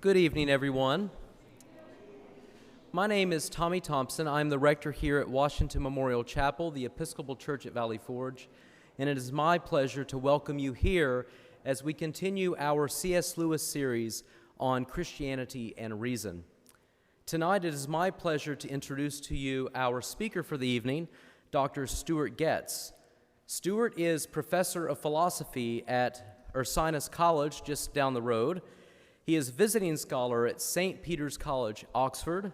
Good evening, everyone. My name is Tommy Thompson. I'm the rector here at Washington Memorial Chapel, the Episcopal Church at Valley Forge, and it is my pleasure to welcome you here as we continue our C.S. Lewis series on Christianity and Reason. Tonight, it is my pleasure to introduce to you our speaker for the evening, Dr. Stuart Getz. Stuart is professor of philosophy at Ursinus College, just down the road. He is visiting scholar at St. Peter's College, Oxford,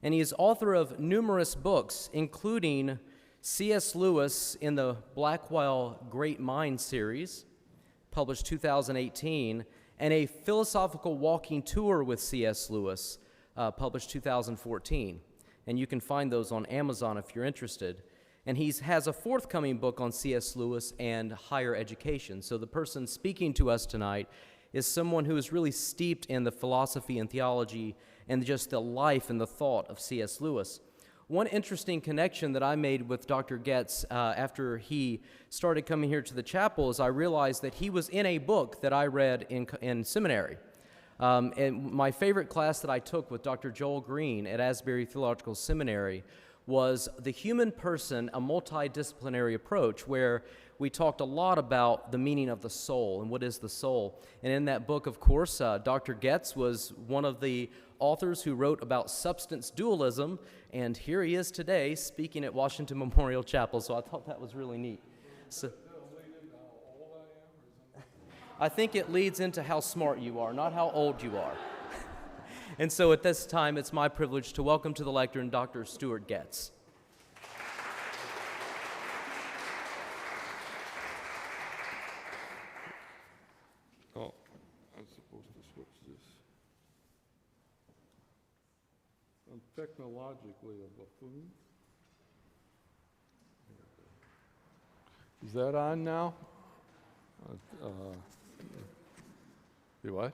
and he is author of numerous books, including C.S. Lewis in the Blackwell Great Mind series, published 2018, and a philosophical walking tour with C.S. Lewis, published 2014. And you can find those on Amazon if you're interested. And he has a forthcoming book on C.S. Lewis and higher education. So the person speaking to us tonight is someone who is really steeped in the philosophy and theology and just the life and the thought of C.S. Lewis. One interesting connection that I made with Dr. Getz after he started coming here to the chapel is I realized that he was in a book that I read in seminary. And my favorite class that I took with Dr. Joel Green at Asbury Theological Seminary was The Human Person, a Multidisciplinary Approach, where we talked a lot about the meaning of the soul and what is the soul. And in that book, of course, Dr. Getz was one of the authors who wrote about substance dualism, and here he is today speaking at Washington Memorial Chapel, so I thought that was really neat. So, I think it leads into how smart you are, not how old you are. And so at this time, it's my privilege to welcome to the lectern Dr. Stuart Getz. Oh, I'm supposed to switch this. I'm technologically a buffoon. Is that on now? You what?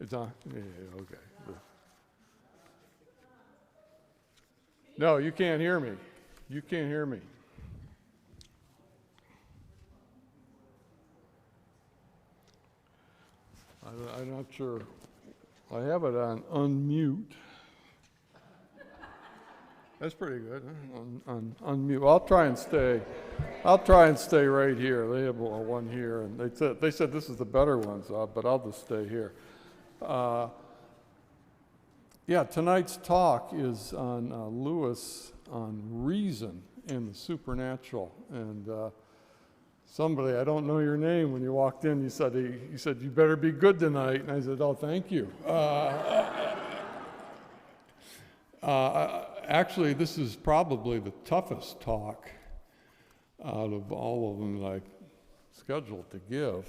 It's on? Yeah, okay. No, you can't hear me. You can't hear me. I'm not sure. I have it on unmute. That's pretty good. Huh? Unmute. I'll try and stay right here. They have one here, and they said this is the better one, but I'll just stay here. Yeah, tonight's talk is on Lewis on reason and the supernatural. And somebody, I don't know your name, when you walked in, he said you better be good tonight. And I said, oh, thank you. Actually, this is probably the toughest talk out of all of them that I scheduled to give.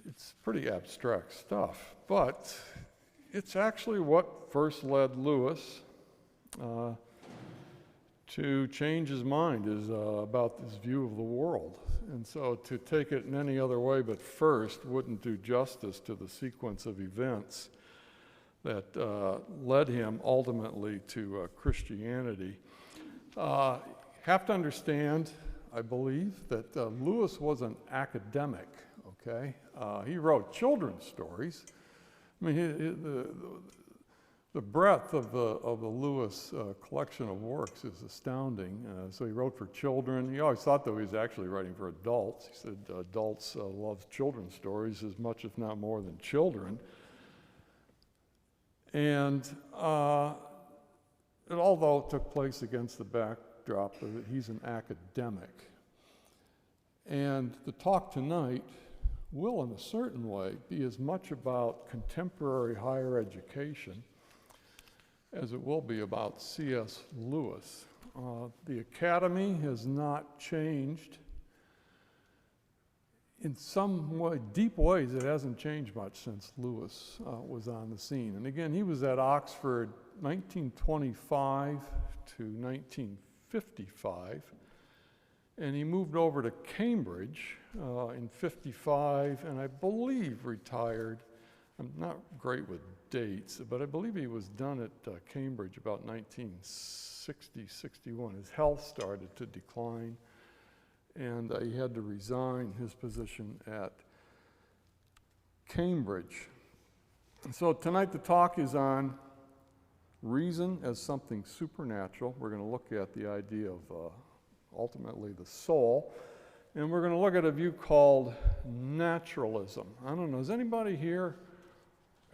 It's pretty abstract stuff, but it's actually what first led Lewis to change his mind is about this view of the world. And so to take it in any other way but first wouldn't do justice to the sequence of events that led him ultimately to Christianity. Have to understand, I believe, that Lewis was an academic, okay? He wrote children's stories. I mean, the breadth of the Lewis collection of works is astounding. So he wrote for children. He always thought, though, he was actually writing for adults. He said adults love children's stories as much, if not more, than children. And although it took place against the backdrop of it, he's an academic. And the talk tonight will, in a certain way, be as much about contemporary higher education as it will be about C.S. Lewis. The academy has not changed. In some way, deep ways, it hasn't changed much since Lewis was on the scene. And again, he was at Oxford 1925 to 1955, and he moved over to Cambridge in 55, and I believe retired. I'm not great with dates, but I believe he was done at Cambridge about 1960, 61. His health started to decline, and he had to resign his position at Cambridge. So tonight the talk is on reason as something supernatural. We're going to look at the idea of ultimately the soul. And we're going to look at a view called naturalism. I don't know, has anybody here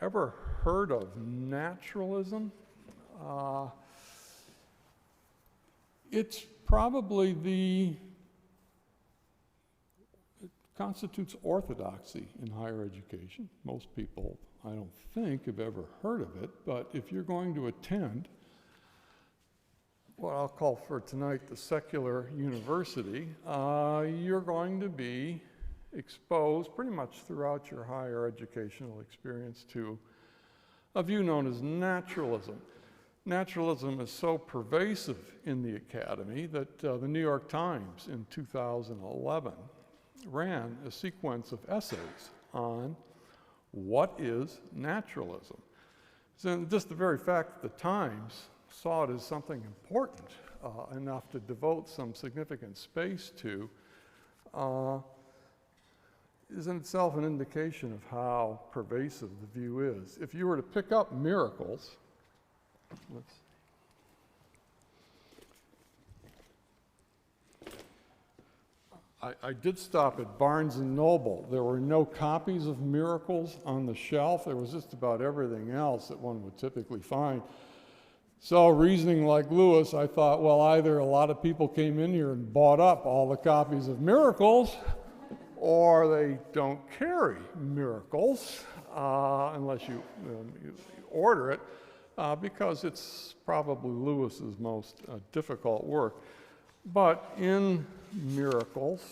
ever heard of naturalism? It's probably it constitutes orthodoxy in higher education. Most people, I don't think, have ever heard of it, but if you're going to attend what I'll call for tonight the secular university, you're going to be exposed pretty much throughout your higher educational experience to a view known as naturalism. Naturalism is so pervasive in the academy that the New York Times in 2011 ran a sequence of essays on what is naturalism. So just the very fact that the Times saw it as something important enough to devote some significant space to is in itself an indication of how pervasive the view is. If you were to pick up miracles, I did stop at Barnes & Noble. There were no copies of Miracles on the shelf. There was just about everything else that one would typically find. So reasoning like Lewis, I thought, well, either a lot of people came in here and bought up all the copies of Miracles, or they don't carry Miracles unless you order it, because it's probably Lewis's most difficult work. But in Miracles,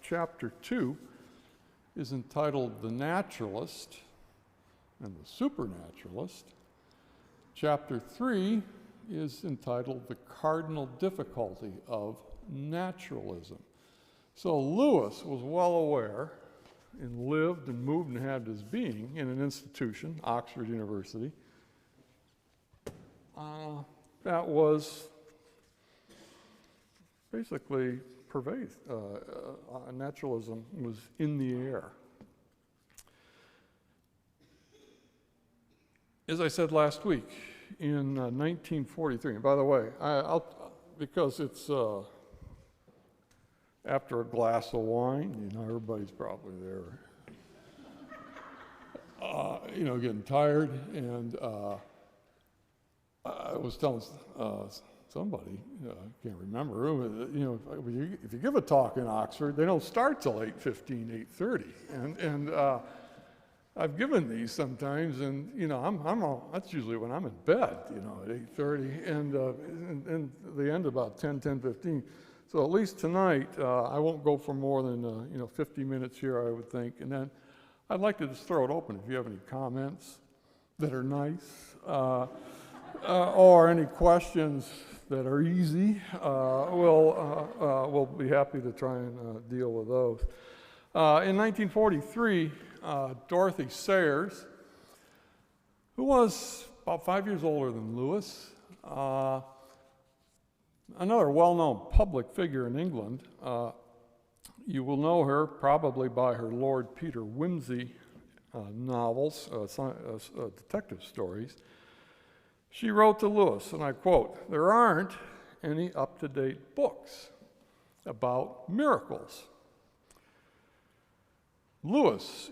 chapter 2 is entitled The Naturalist and the Supernaturalist. Chapter 3 is entitled The Cardinal Difficulty of Naturalism. So Lewis was well aware and lived and moved and had his being in an institution, Oxford University, that was basically pervasive. Naturalism was in the air. As I said last week, in 1943, and by the way, because it's after a glass of wine, everybody's probably there, getting tired, and I was telling somebody, I can't remember who, if you give a talk in Oxford, they don't start till 8:15, 8:30, and I've given these sometimes, and that's usually when I'm in bed, at 8:30, and they end about 10:15. So at least tonight, I won't go for more than 50 minutes here, I would think, and then I'd like to just throw it open if you have any comments that are nice, or any questions that are easy. We'll be happy to try and deal with those. In 1943, Dorothy Sayers, who was about 5 years older than Lewis, another well-known public figure in England. You will know her probably by her Lord Peter Wimsey novels, detective stories. She wrote to Lewis, and I quote, "There aren't any up-to-date books about miracles." Lewis,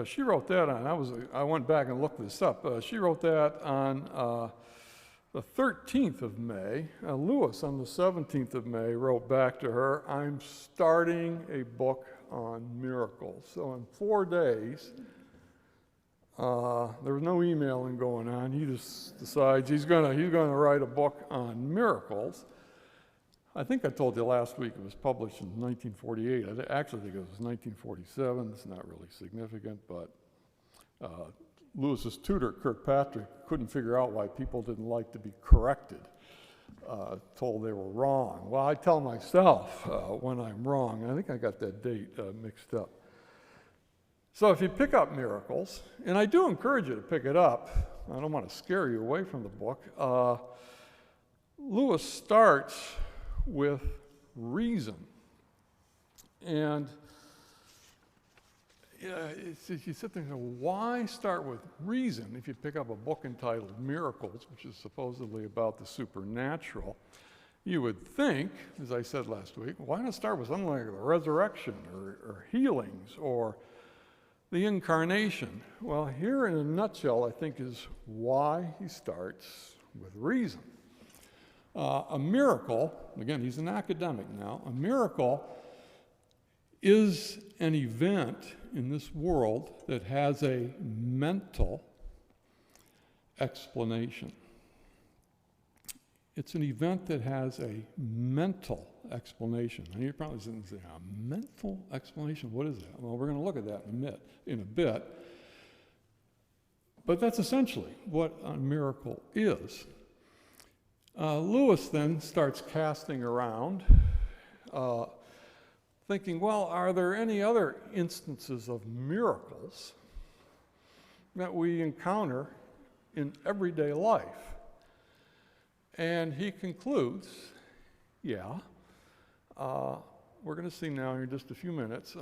she wrote that on, I went back and looked this up, she wrote that on the 13th of May. Lewis, on the 17th of May, wrote back to her, "I'm starting a book on miracles." So in 4 days, there was no emailing going on. He just decides he's gonna write a book on miracles. I think I told you last week it was published in 1948. I actually think it was 1947. It's not really significant, but Lewis's tutor, Kirkpatrick, couldn't figure out why people didn't like to be corrected, told they were wrong. Well, I tell myself when I'm wrong. I think I got that date mixed up. So if you pick up Miracles, and I do encourage you to pick it up, I don't want to scare you away from the book, Lewis starts with reason. And you sit there and go, why start with reason if you pick up a book entitled Miracles, which is supposedly about the supernatural? You would think, as I said last week, why not start with something like the resurrection or healings or the incarnation? Well, here in a nutshell, I think is why he starts with reason. A miracle, again, he's an academic now, a miracle is an event in this world that has a mental explanation. It's an event that has a mental explanation. And you're probably saying, a mental explanation? What is that? Well, we're going to look at that in a bit. But that's essentially what a miracle is. Lewis then starts casting around, thinking, well, are there any other instances of miracles that we encounter in everyday life? And he concludes, yeah, we're going to see now in just a few minutes,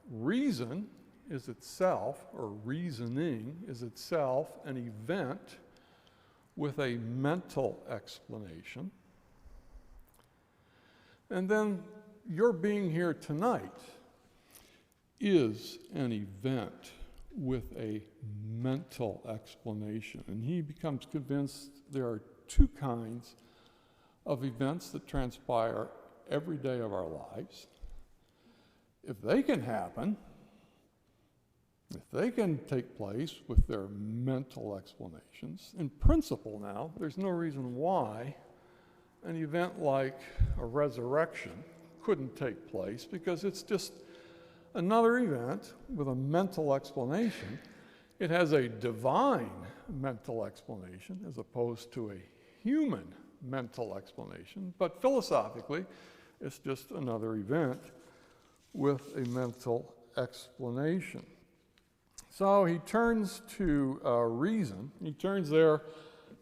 reason is itself, or reasoning is itself, an event with a mental explanation. And then your being here tonight is an event with a mental explanation. And he becomes convinced there are two kinds of events that transpire every day of our lives. If they can happen, if they can take place with their mental explanations, in principle now, there's no reason why an event like a resurrection couldn't take place, because it's just another event with a mental explanation. It has a divine mental explanation as opposed to a human mental explanation, but philosophically, it's just another event with a mental explanation. So he turns to reason. He turns there.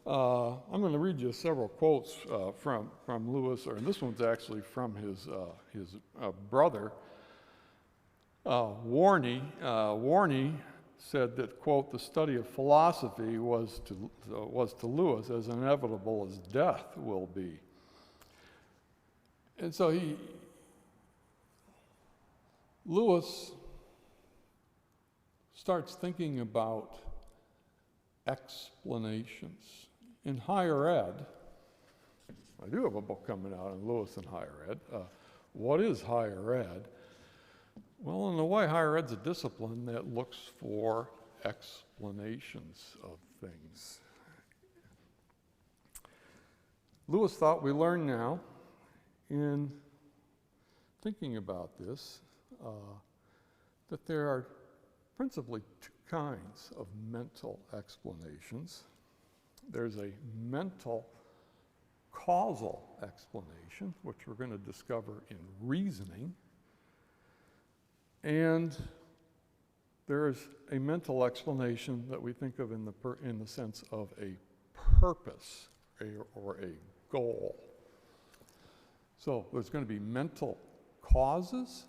I'm going to read you several quotes from Lewis, and this one's actually from his brother, Warney. Warney said that, quote, the study of philosophy was to Lewis as inevitable as death will be. And so Lewis starts thinking about explanations. In higher ed, I do have a book coming out on Lewis and higher ed. What is higher ed? Well, in a way, higher ed's a discipline that looks for explanations of things. Lewis thought we learn now, in thinking about this, that there are principally two kinds of mental explanations. There's a mental causal explanation, which we're going to discover in reasoning, and there is a mental explanation that we think of in the sense of a purpose or a goal. So there's going to be mental causes,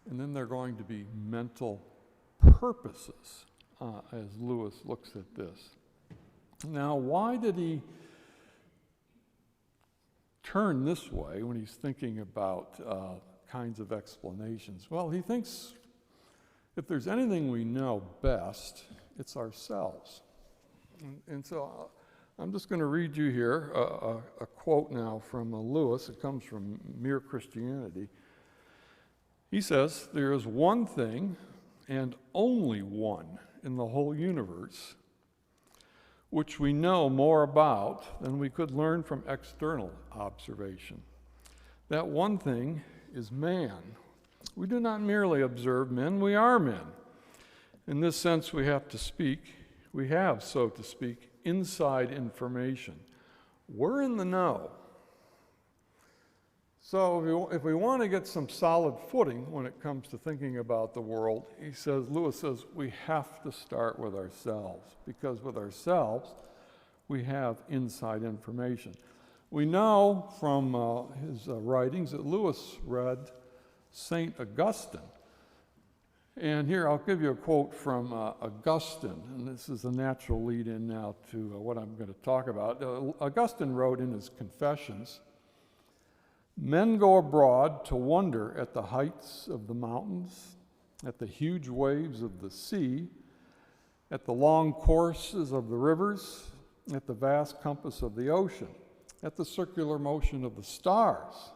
and then there are going to be mental purposes as Lewis looks at this. Now, why did he turn this way when he's thinking about kinds of explanations? Well, he thinks if there's anything we know best, it's ourselves. And so I'm just going to read you here a quote now from Lewis. It comes from Mere Christianity. He says, there is one thing and only one in the whole universe which we know more about than we could learn from external observation. That one thing is man. We do not merely observe men, we are men. In this sense, we have, so to speak, inside information. We're in the know. So if we want to get some solid footing when it comes to thinking about the world, Lewis says, we have to start with ourselves, because with ourselves, we have inside information. We know from his writings that Lewis read St. Augustine, And here, I'll give you a quote from Augustine, and this is a natural lead-in now to what I'm going to talk about. Augustine wrote in his Confessions, "Men go abroad to wonder at the heights of the mountains, at the huge waves of the sea, at the long courses of the rivers, at the vast compass of the ocean, at the circular motion of the stars,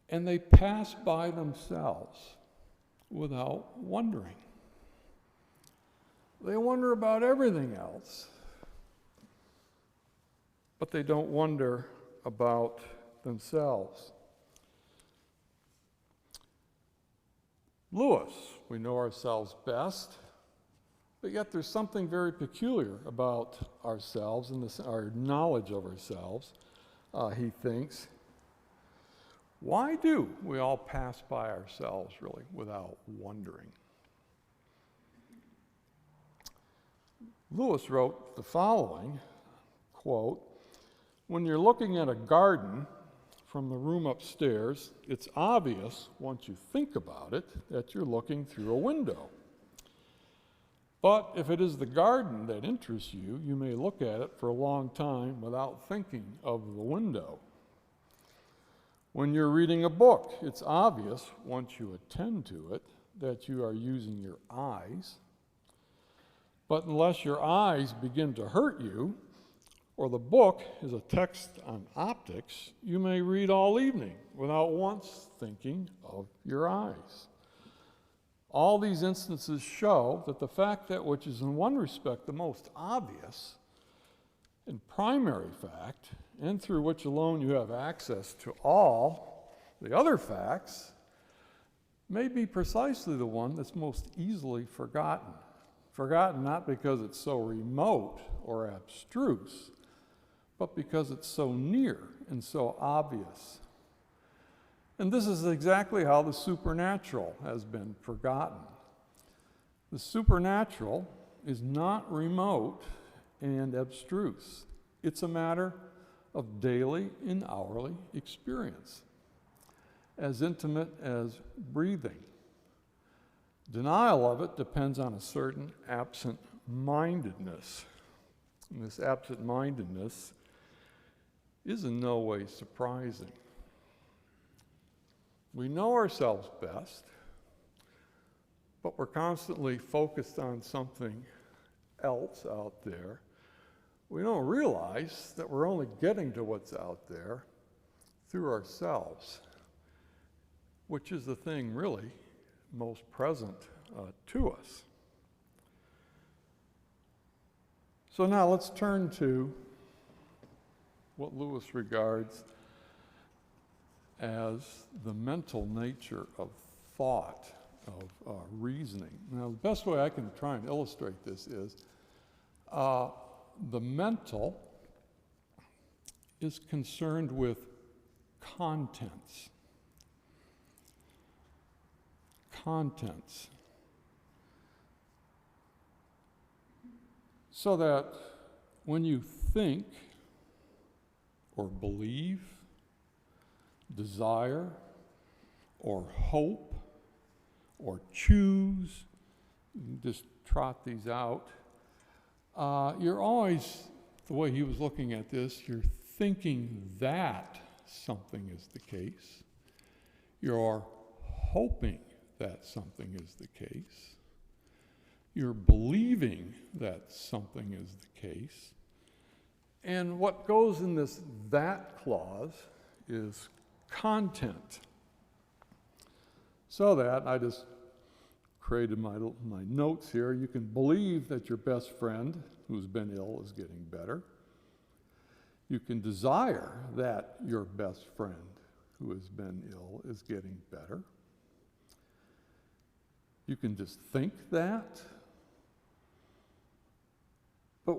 and they pass by themselves without wondering." They wonder about everything else, but they don't wonder about themselves. Lewis, we know ourselves best, but yet there's something very peculiar about ourselves and our knowledge of ourselves, he thinks. Why do we all pass by ourselves, really, without wondering? Lewis wrote the following, quote, "When you're looking at a garden from the room upstairs, it's obvious, once you think about it, that you're looking through a window. But if it is the garden that interests you, you may look at it for a long time without thinking of the window. When you're reading a book, it's obvious, once you attend to it, that you are using your eyes. But unless your eyes begin to hurt you, or the book is a text on optics, you may read all evening without once thinking of your eyes. All these instances show that the fact that which is in one respect the most obvious and primary fact, and through which alone you have access to all the other facts, may be precisely the one that's most easily forgotten. Forgotten not because it's so remote or abstruse, but because it's so near and so obvious. And this is exactly how the supernatural has been forgotten. The supernatural is not remote and abstruse. It's a matter of daily and hourly experience, as intimate as breathing. Denial of it depends on a certain absent-mindedness. And this absent-mindedness is in no way surprising. We know ourselves best, but we're constantly focused on something else out there. We don't realize that we're only getting to what's out there through ourselves, which is the thing really most present to us. So now let's turn to what Lewis regards as the mental nature of thought, of reasoning. Now, the best way I can try and illustrate this is the mental is concerned with contents. Contents. So that when you think or believe, desire or hope or choose, you can just trot these out, you're always, the way he was looking at this, you're thinking that something is the case. You're hoping that something is the case. You're believing that something is the case. And what goes in this that clause is content. So that, I just created my notes here, you can believe that your best friend who's been ill is getting better. You can desire that your best friend who has been ill is getting better. You can just think that. But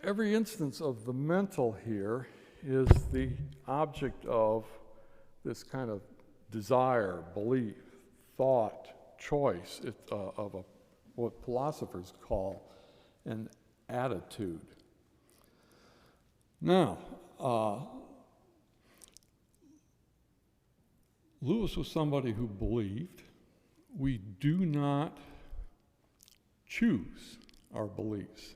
every instance of the mental here is the object of this kind of desire, belief, thought, choice of what philosophers call an attitude. Now, Lewis was somebody who believed, we do not choose our beliefs.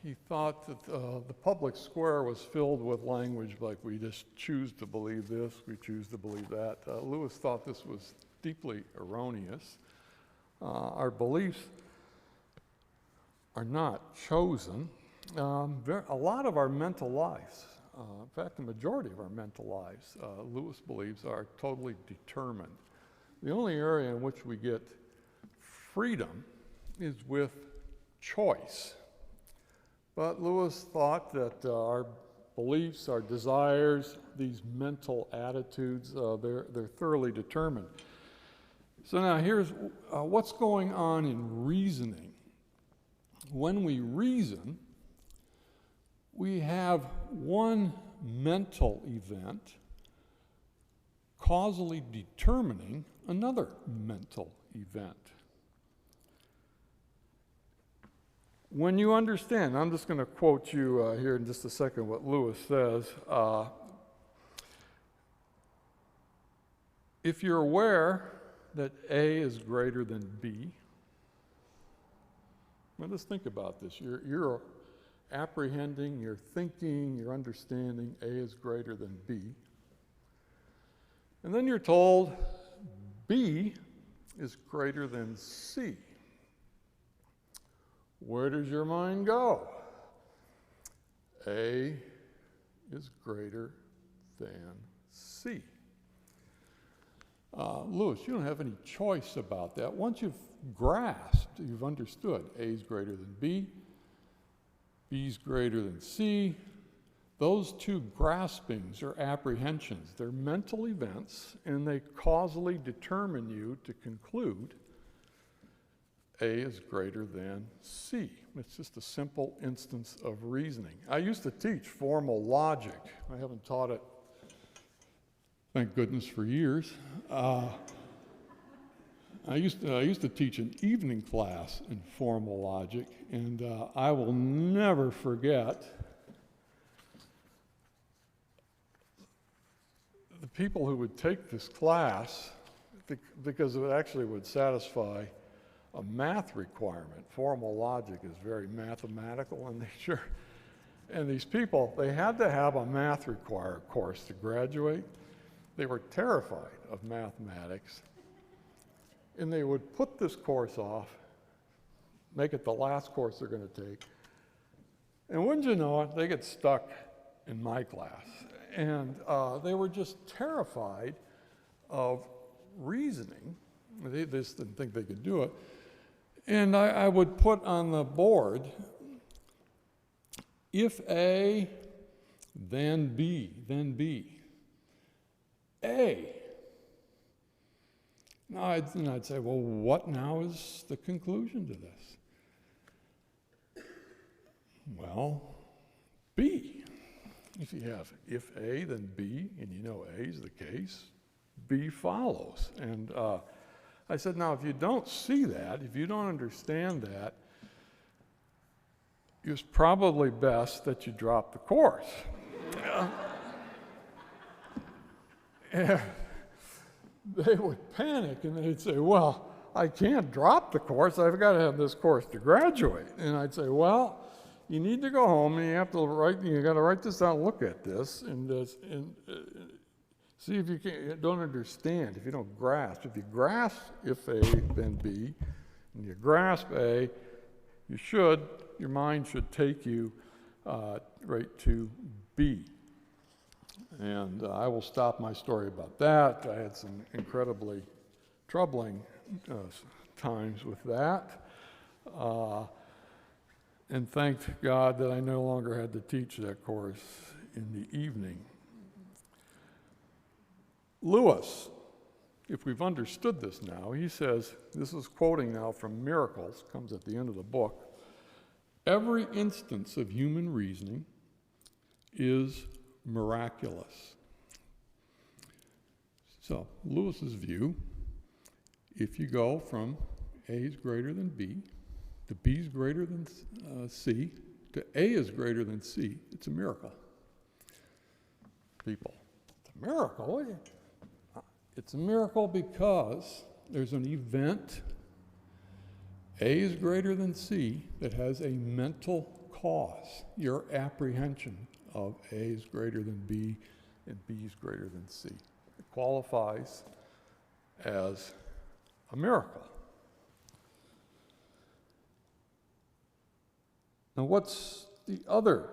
He thought that the public square was filled with language like we just choose to believe this, we choose to believe that. Lewis thought this was deeply erroneous. Our beliefs are not chosen. A lot of our mental lives, in fact, the majority of our mental lives, Lewis believes, are totally determined. The only area in which we get freedom is with choice. But Lewis thought that our beliefs, our desires, these mental attitudes, they're thoroughly determined. So now here's what's going on in reasoning. When we reason, we have one mental event causally determining another mental event. When you understand, I'm just going to quote you here in just a second what Lewis says. If you're aware that A is greater than B, well, let's think about this. You're apprehending, you're thinking, you're understanding A is greater than B. And then you're told B is greater than C. Where does your mind go? A is greater than C. Lewis, you don't have any choice about that. Once you've grasped, you've understood A is greater than B, B is greater than C, those two graspings are apprehensions. They're mental events, and they causally determine you to conclude A is greater than C. It's just a simple instance of reasoning. I used to teach formal logic. I haven't taught it, thank goodness, for years. I used to teach an evening class in formal logic, and I will never forget the people who would take this class, because it actually would satisfy a math requirement. Formal logic is very mathematical in nature. And these people, they had to have a math required course to graduate. They were terrified of mathematics. And they would put this course off, make it the last course they're going to take. And wouldn't you know it, they get stuck in my class. And they were just terrified of reasoning. They just didn't think they could do it. And I would put on the board, if A, then B, then B. A. Now I'd say, well, what now is the conclusion to this? Well, B. If you have if A, then B, and you know A is the case, B follows. And I said, now, if you don't see that, if you don't understand that, it's probably best that you drop the course. And they would panic, and they'd say, well, I can't drop the course. I've got to have this course to graduate. And I'd say, well, you need to go home, and you got to write this down, look at this, and see if you don't understand, if you don't grasp. If you grasp if A, then B, and you grasp A, your mind should take you right to B. And I will stop my story about that. I had some incredibly troubling times with that. And thanked God that I no longer had to teach that course in the evening. Lewis, if we've understood this now, he says, this is quoting now from Miracles, comes at the end of the book, every instance of human reasoning is miraculous. So, Lewis's view, if you go from A is greater than B, to B is greater than C, to A is greater than C, it's a miracle. People, it's a miracle? It's a miracle because there's an event, A is greater than C, that has a mental cause. Your apprehension of A is greater than B and B is greater than C. It qualifies as a miracle. Now, what's the other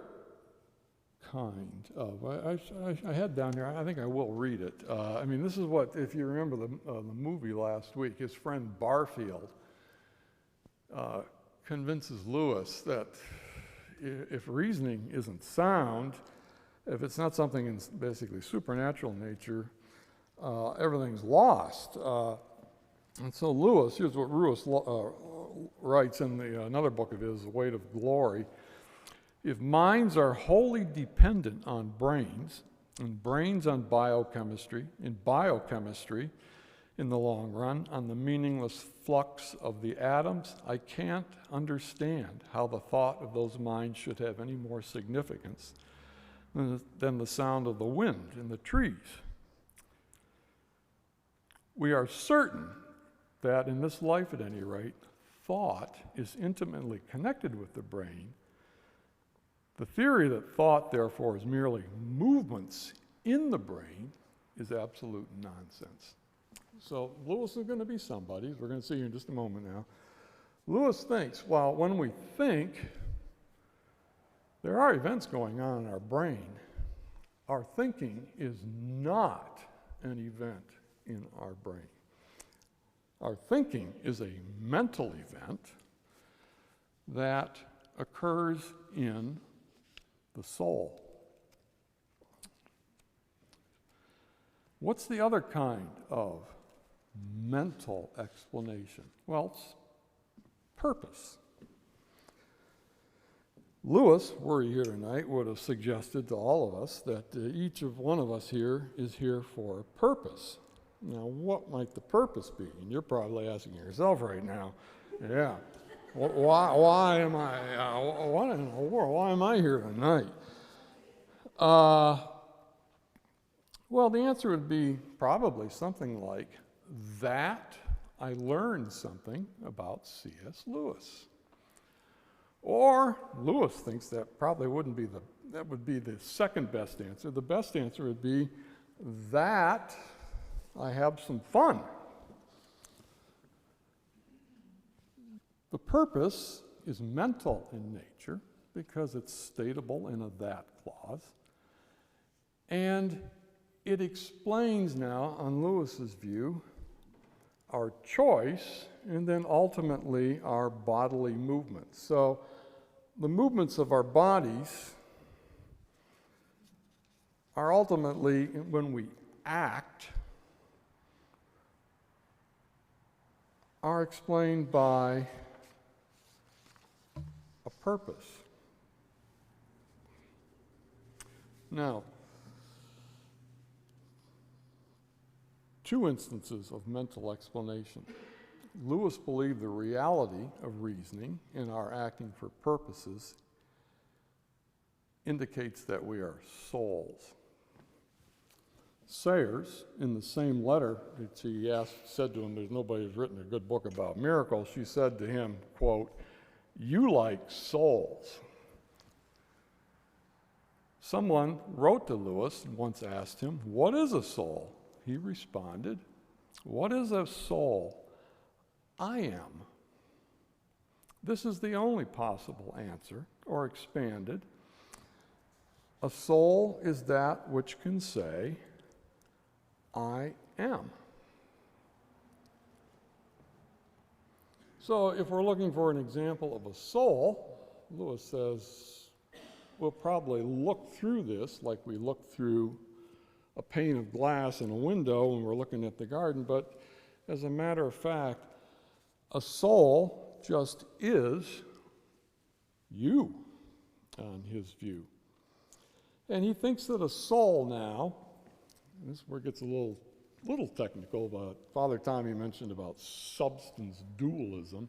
kind of? I had down here, I think I will read it. I mean, this is what, if you remember the movie last week, his friend Barfield convinces Lewis that if reasoning isn't sound, if it's not something in basically supernatural nature, everything's lost. And so Lewis, here's what Lewis writes in another book of his, The Weight of Glory. If minds are wholly dependent on brains, and brains on biochemistry, and biochemistry in the long run on the meaningless flux of the atoms, I can't understand how the thought of those minds should have any more significance than the sound of the wind in the trees. We are certain that in this life, at any rate, thought is intimately connected with the brain. The theory that thought, therefore, is merely movements in the brain is absolute nonsense. So Lewis is going to be somebody, as we're going to see in just a moment now. Lewis thinks, well, when we think, there are events going on in our brain. Our thinking is not an event in our brain. Our thinking is a mental event that occurs in the soul. What's the other kind of mental explanation? Well, it's purpose. Lewis, were he here tonight, would have suggested to all of us that each of one of us here is here for a purpose. Now, what might the purpose be? And you're probably asking yourself right now, yeah, why am I, what in the world, why am I here tonight? Well, the answer would be probably something like that I learned something about C.S. Lewis. Or Lewis thinks that probably wouldn't be that would be the second best answer. The best answer would be that I have some fun. The purpose is mental in nature because it's statable in a that clause. And it explains now, on Lewis's view, our choice and then ultimately our bodily movements. So the movements of our bodies are ultimately, when we act, are explained by a purpose. Now, two instances of mental explanation. Lewis believed the reality of reasoning in our acting for purposes indicates that we are souls. Sayers, in the same letter that she said to him, there's nobody who's written a good book about miracles, she said to him, quote, "You like souls." Someone wrote to Lewis and once asked him, "What is a soul?" He responded, "What is a soul? I am." This is the only possible answer, or expanded. A soul is that which can say, I am. So if we're looking for an example of a soul, Lewis says we'll probably look through this like we look through a pane of glass in a window when we're looking at the garden, but as a matter of fact, a soul just is you, on his view. And he thinks that a soul now, and this is where it gets a little technical, but Father Tommy mentioned about substance dualism.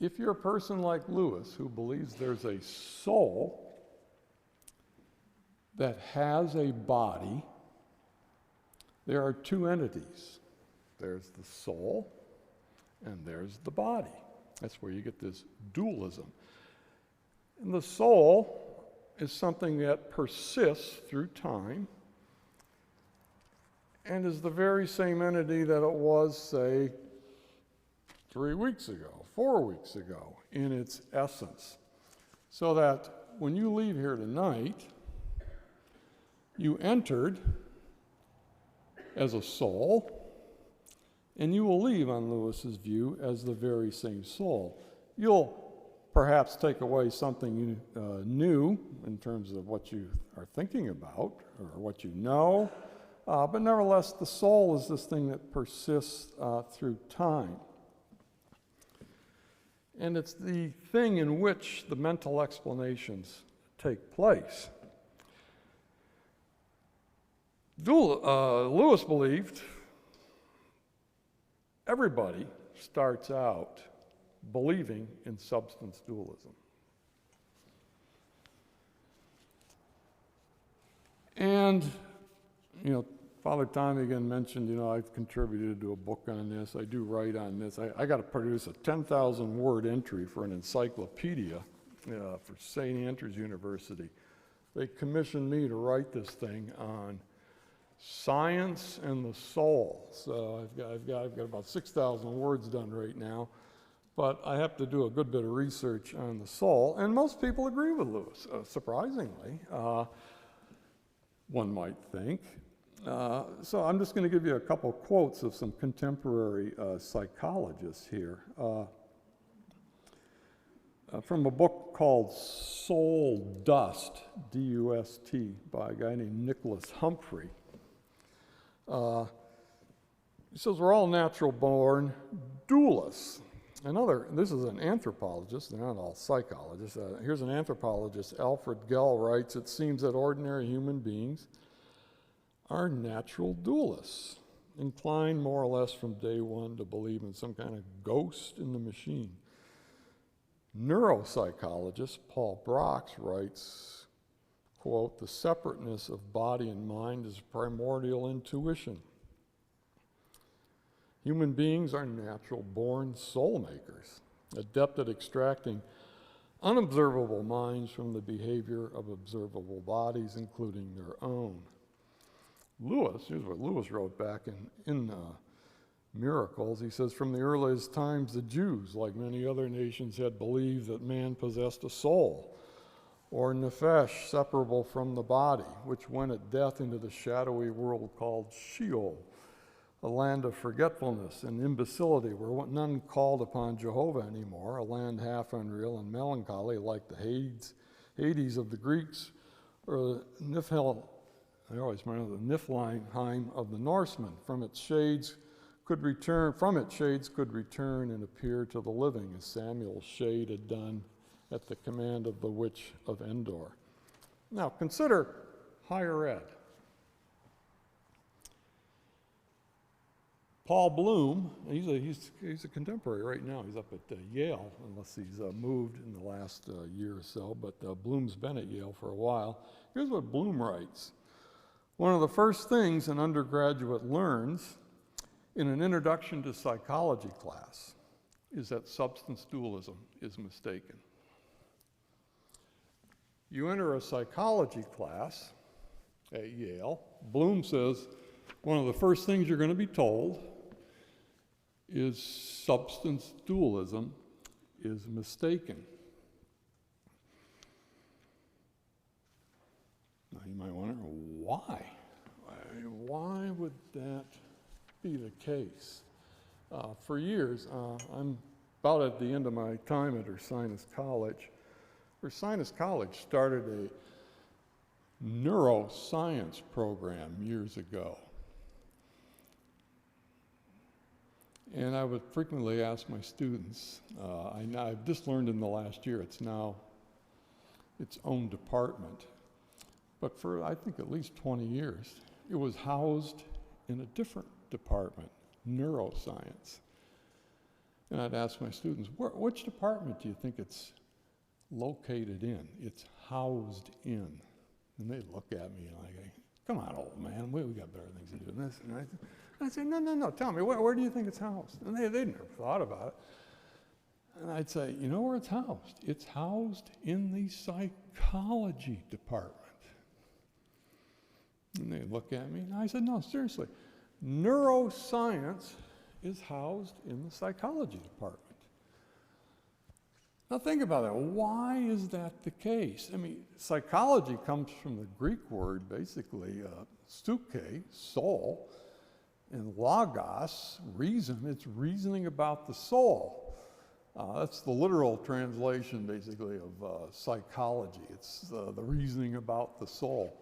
If you're a person like Lewis who believes there's a soul that has a body there are two entities. There's the soul and there's the body. That's where you get this dualism. And the soul is something that persists through time and is the very same entity that it was, say, 3 weeks ago, 4 weeks ago, in its essence. So that when you leave here tonight, you entered as a soul, and you will leave, on Lewis's view, as the very same soul. You'll perhaps take away something new in terms of what you are thinking about or what you know, but nevertheless, the soul is this thing that persists through time. And it's the thing in which the mental explanations take place. Lewis believed everybody starts out believing in substance dualism. And, Father Tommy again mentioned, I've contributed to a book on this. I do write on this. I got to produce a 10,000-word entry for an encyclopedia for St. Andrews University. They commissioned me to write this thing on science and the soul. So I've got about 6,000 words done right now, but I have to do a good bit of research on the soul, and most people agree with Lewis, surprisingly, one might think. So I'm just going to give you a couple quotes of some contemporary psychologists here. From a book called Soul Dust, D-U-S-T, by a guy named Nicholas Humphrey. He says we're all natural-born dualists. This is an anthropologist, they're not all psychologists. Here's an anthropologist, Alfred Gell, writes, "It seems that ordinary human beings are natural dualists, inclined more or less from day one to believe in some kind of ghost in the machine." Neuropsychologist Paul Brox writes, quote, "The separateness of body and mind is primordial intuition. Human beings are natural-born soul makers, adept at extracting unobservable minds from the behavior of observable bodies, including their own." Here's what Lewis wrote back in Miracles. He says, "From the earliest times, the Jews, like many other nations, had believed that man possessed a soul, or nephesh, separable from the body, which went at death into the shadowy world called Sheol, a land of forgetfulness and imbecility, where none called upon Jehovah anymore, a land half unreal and melancholy, like the Hades of the Greeks, or the Niflheim of the Norsemen. From its shades could return and appear to the living, as Samuel's shade had done at the command of the witch of Endor." Now consider higher ed. Paul Bloom, he's a contemporary right now. He's up at Yale, unless he's moved in the last year or so, but Bloom's been at Yale for a while. Here's what Bloom writes. "One of the first things an undergraduate learns in an introduction to psychology class is that substance dualism is mistaken." You enter a psychology class at Yale, Bloom says one of the first things you're going to be told is substance dualism is mistaken. Now you might wonder, why? Why would that be the case? For years, I'm about at the end of my time at Ursinus College. Ursinus College started a neuroscience program years ago. And I would frequently ask my students, I've just learned in the last year it's now its own department. But for, I think, at least 20 years, it was housed in a different department, neuroscience. And I'd ask my students, which department do you think it's located in? It's housed in. And they'd look at me like, come on, old man, we got better things to do than this. And I say, no, tell me, where do you think it's housed? And they'd never thought about it. And I'd say, you know where it's housed? It's housed in the psychology department. And they look at me, and I said, no, seriously, neuroscience is housed in the psychology department. Now think about that. Why is that the case? I mean, psychology comes from the Greek word, basically, psyche, soul, and logos, reason. It's reasoning about the soul. That's the literal translation, basically, of psychology. It's the reasoning about the soul.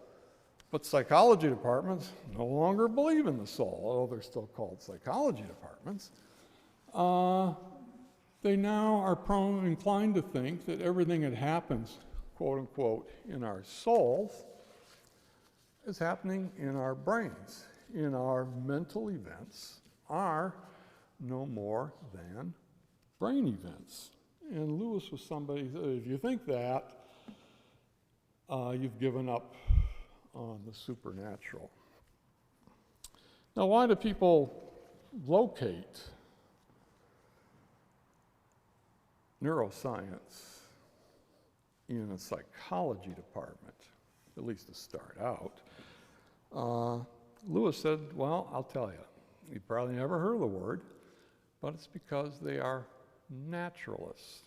But psychology departments no longer believe in the soul, although they're still called psychology departments. They now are inclined to think that everything that happens, quote unquote, in our souls is happening in our brains. In our mental events are no more than brain events. And Lewis was somebody that if you think that, you've given up on the supernatural. Now, why do people locate neuroscience in a psychology department, at least to start out? Lewis said, well, I'll tell you, you probably never heard of the word, but it's because they are naturalists.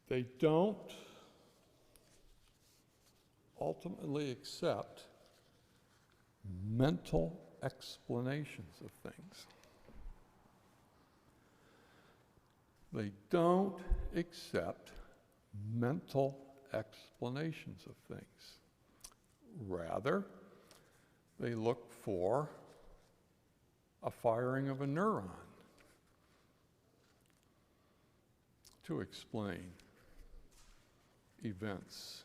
They don't ultimately accept mental explanations of things. They don't accept mental explanations of things. Rather, they look for a firing of a neuron to explain events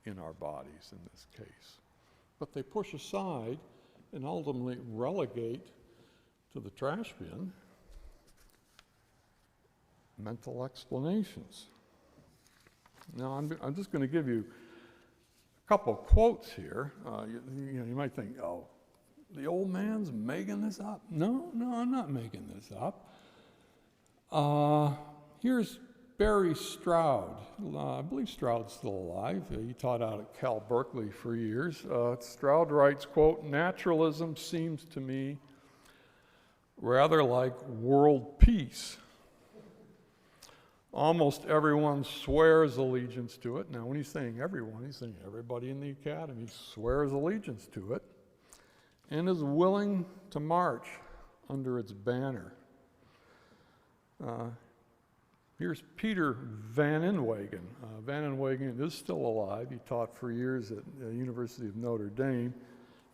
in our bodies in this case. But they push aside and ultimately relegate to the trash bin mental explanations. Now, I'm just going to give you a couple quotes here. You might think, oh, the old man's making this up. No, I'm not making this up. Here's Barry Stroud. I believe Stroud's still alive. He taught out at Cal Berkeley for years. Stroud writes, quote, "Naturalism seems to me rather like world peace. Almost everyone swears allegiance to it." Now, when he's saying everyone, he's saying everybody in the academy swears allegiance to it and is willing to march under its banner. Here's Peter Van Inwagen. Van Inwagen is still alive. He taught for years at the University of Notre Dame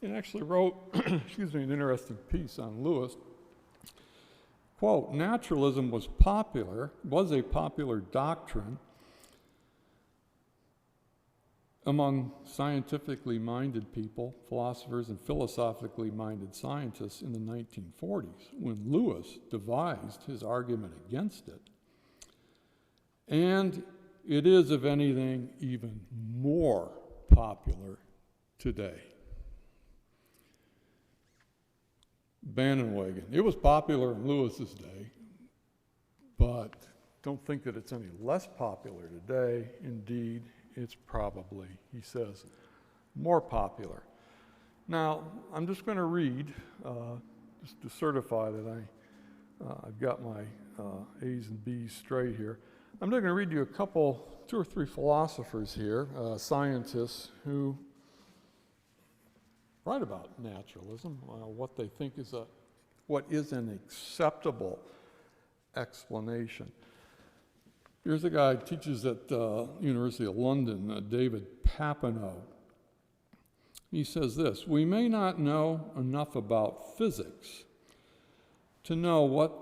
and actually wrote an interesting piece on Lewis. Quote, "Naturalism was a popular doctrine among scientifically minded people, philosophers, and philosophically minded scientists in the 1940s, when Lewis devised his argument against it. And it is, if anything, even more popular today." Banenwagen. It was popular in Lewis's day, but don't think that it's any less popular today. Indeed, it's probably, he says, more popular. Now, I'm just going to read, just to certify that I've got my A's and B's straight here. I'm just going to read you two or three philosophers here, scientists who write about naturalism, what they think is what is an acceptable explanation. Here's a guy who teaches at University of London, David Papineau. He says this: "We may not know enough about physics to know what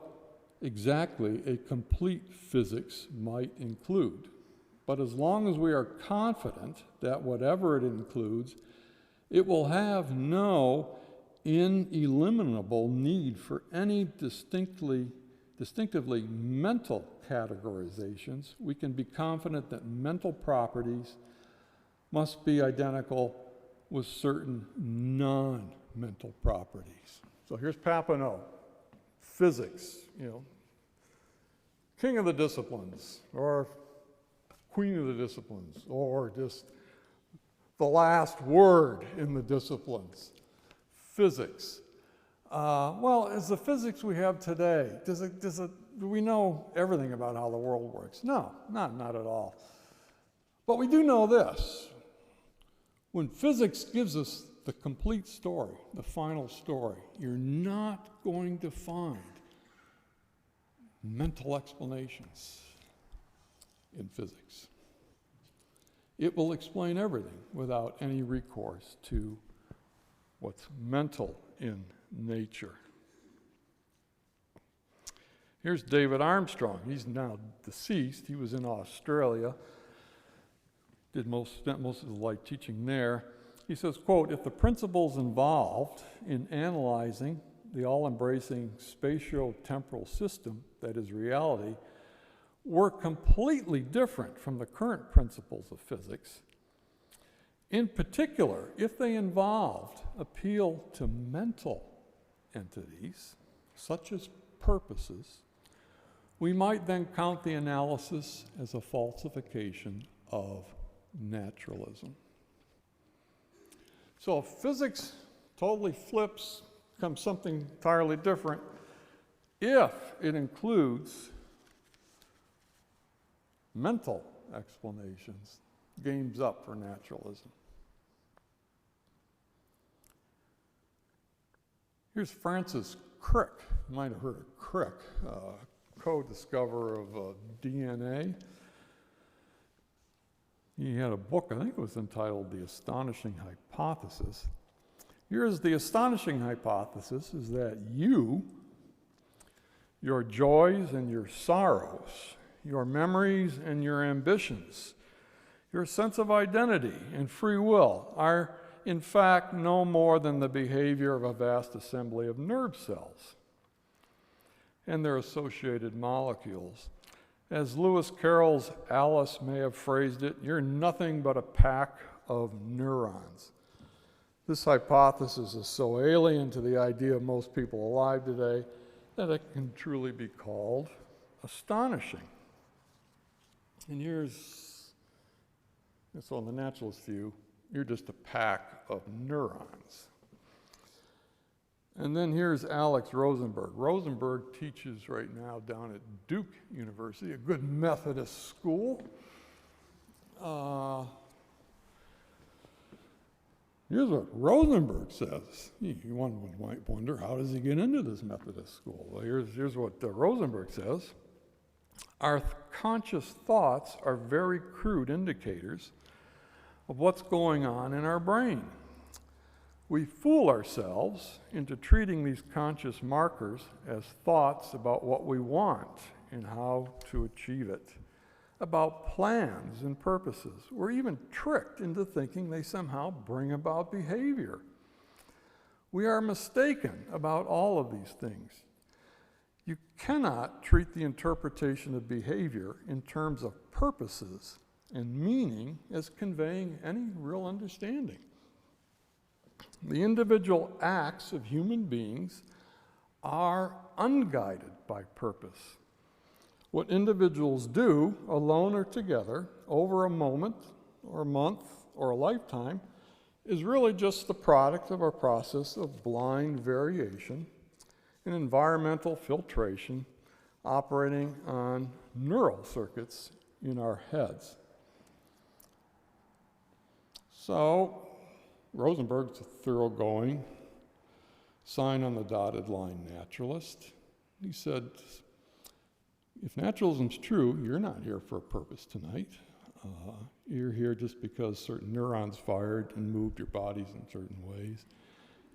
exactly a complete physics might include. But as long as we are confident that whatever it includes, it will have no ineliminable need for any distinctly distinctively mental categorizations, we can be confident that mental properties must be identical with certain non-mental properties. So here's Papineau, physics, king of the disciplines, or queen of the disciplines, or just the last word in the disciplines, physics. Well, is the physics we have today, do we know everything about how the world works? No, not at all. But we do know this. When physics gives us the complete story, the final story, you're not going to find mental explanations in physics. It will explain everything without any recourse to what's mental in nature. Here's David Armstrong. He's now deceased. He was in Australia. Spent most of his life teaching there. He says, quote, "If the principles involved in analyzing the all-embracing spatio-temporal system that is reality were completely different from the current principles of physics, in particular, if they involved appeal to mental entities, such as purposes, we might then count the analysis as a falsification of naturalism." So if physics totally flips, becomes something entirely different, if it includes mental explanations, game's up for naturalism. Here's Francis Crick. You might have heard of Crick, co-discoverer of DNA. He had a book, I think it was entitled The Astonishing Hypothesis. Here's the astonishing hypothesis, is that you, your joys and your sorrows, your memories and your ambitions, your sense of identity and free will are in fact no more than the behavior of a vast assembly of nerve cells and their associated molecules. As Lewis Carroll's Alice may have phrased it, you're nothing but a pack of neurons. This hypothesis is so alien to the idea of most people alive today that it can truly be called astonishing. And so in the naturalist view, you're just a pack of neurons. And then here's Alex Rosenberg. Rosenberg teaches right now down at Duke University, a good Methodist school. Here's what Rosenberg says. One might wonder, how does he get into this Methodist school? Well, here's what Rosenberg says. Our conscious thoughts are very crude indicators of what's going on in our brain. We fool ourselves into treating these conscious markers as thoughts about what we want and how to achieve it, about plans and purposes. We're even tricked into thinking they somehow bring about behavior. We are mistaken about all of these things. You cannot treat the interpretation of behavior in terms of purposes and meaning as conveying any real understanding. The individual acts of human beings are unguided by purpose. What individuals do, alone or together, over a moment or a month or a lifetime, is really just the product of a process of blind variation and environmental filtration operating on neural circuits in our heads. So, Rosenberg's a thoroughgoing, sign on the dotted line naturalist. He said, if naturalism's true, you're not here for a purpose tonight. You're here just because certain neurons fired and moved your bodies in certain ways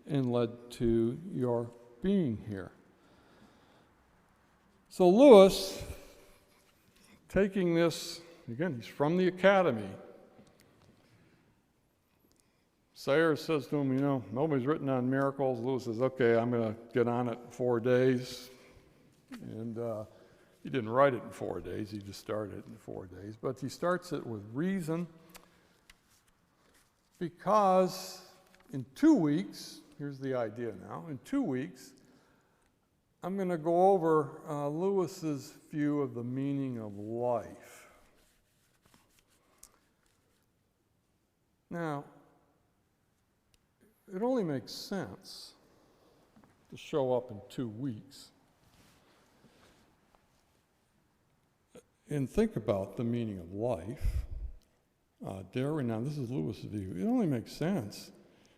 and led to your being here. So Lewis, taking this, again, he's from the academy. Sayers says to him, nobody's written on miracles. Lewis says, okay, I'm going to get on it in 4 days. And he didn't write it in 4 days, he just started it in 4 days. But he starts it with reason because in 2 weeks, here's the idea now, in 2 weeks, I'm going to go over Lewis's view of the meaning of life. Now, it only makes sense to show up in 2 weeks and think about the meaning of life. Now this is Lewis's view. It only makes sense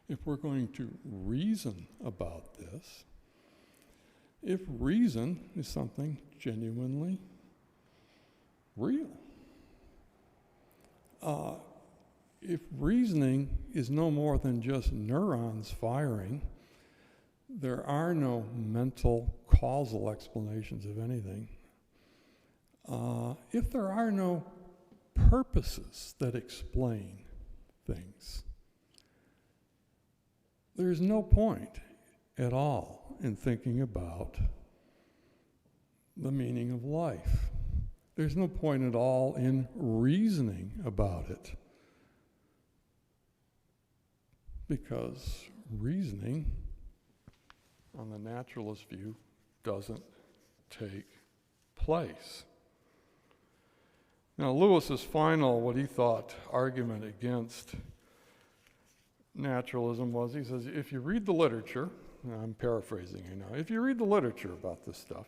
if we're going to reason about this. If reason is something genuinely real. If reasoning is no more than just neurons firing, there are no mental causal explanations of anything. If there are no purposes that explain things, there's no point at all in thinking about the meaning of life. There's no point at all in reasoning about it, because reasoning, on the naturalist view, doesn't take place. Now, Lewis's final, what he thought, argument against naturalism was, he says, if you read the literature, I'm paraphrasing here now, if you read the literature about this stuff,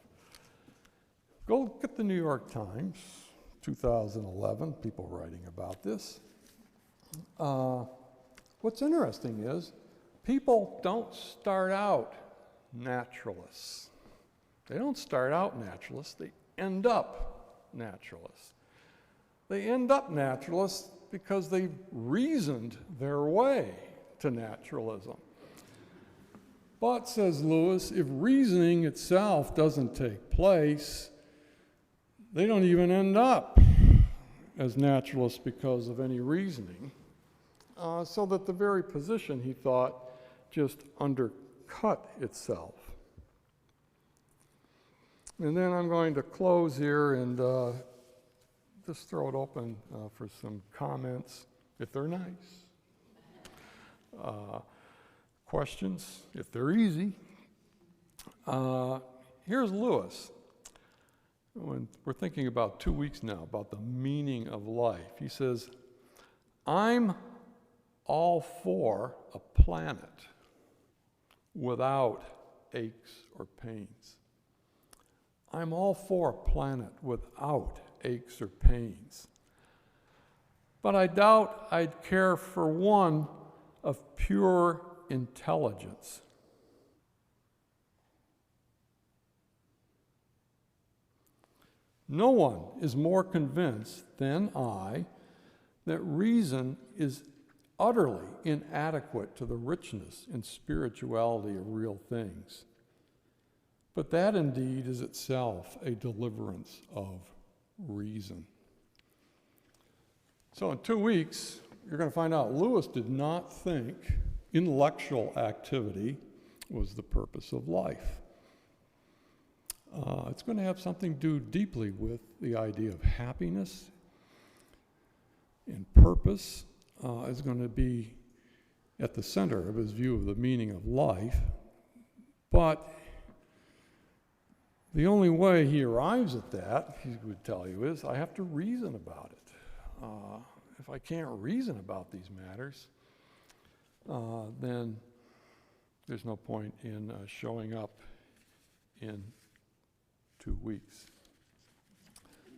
go get the New York Times, 2011, people writing about this. What's interesting is people don't start out naturalists. They don't start out naturalists, they end up naturalists. They end up naturalists because they reasoned their way to naturalism. But, says Lewis, if reasoning itself doesn't take place, they don't even end up as naturalists because of any reasoning. So that the very position, he thought, just undercut itself. And then I'm going to close here and just throw it open for some comments, if they're nice. Questions, if they're easy. Here's Lewis. When we're thinking about 2 weeks now, about the meaning of life. He says, I'm all for a planet without aches or pains. I'm all for a planet without aches or pains. But I doubt I'd care for one of pure intelligence. No one is more convinced than I that reason is utterly inadequate to the richness and spirituality of real things. But that indeed is itself a deliverance of reason. So in 2 weeks, you're going to find out Lewis did not think intellectual activity was the purpose of life. It's going to have something to do deeply with the idea of happiness, and purpose is going to be at the center of his view of the meaning of life. But the only way he arrives at that, he would tell you, is I have to reason about it. If I can't reason about these matters, then there's no point in showing up in 2 weeks.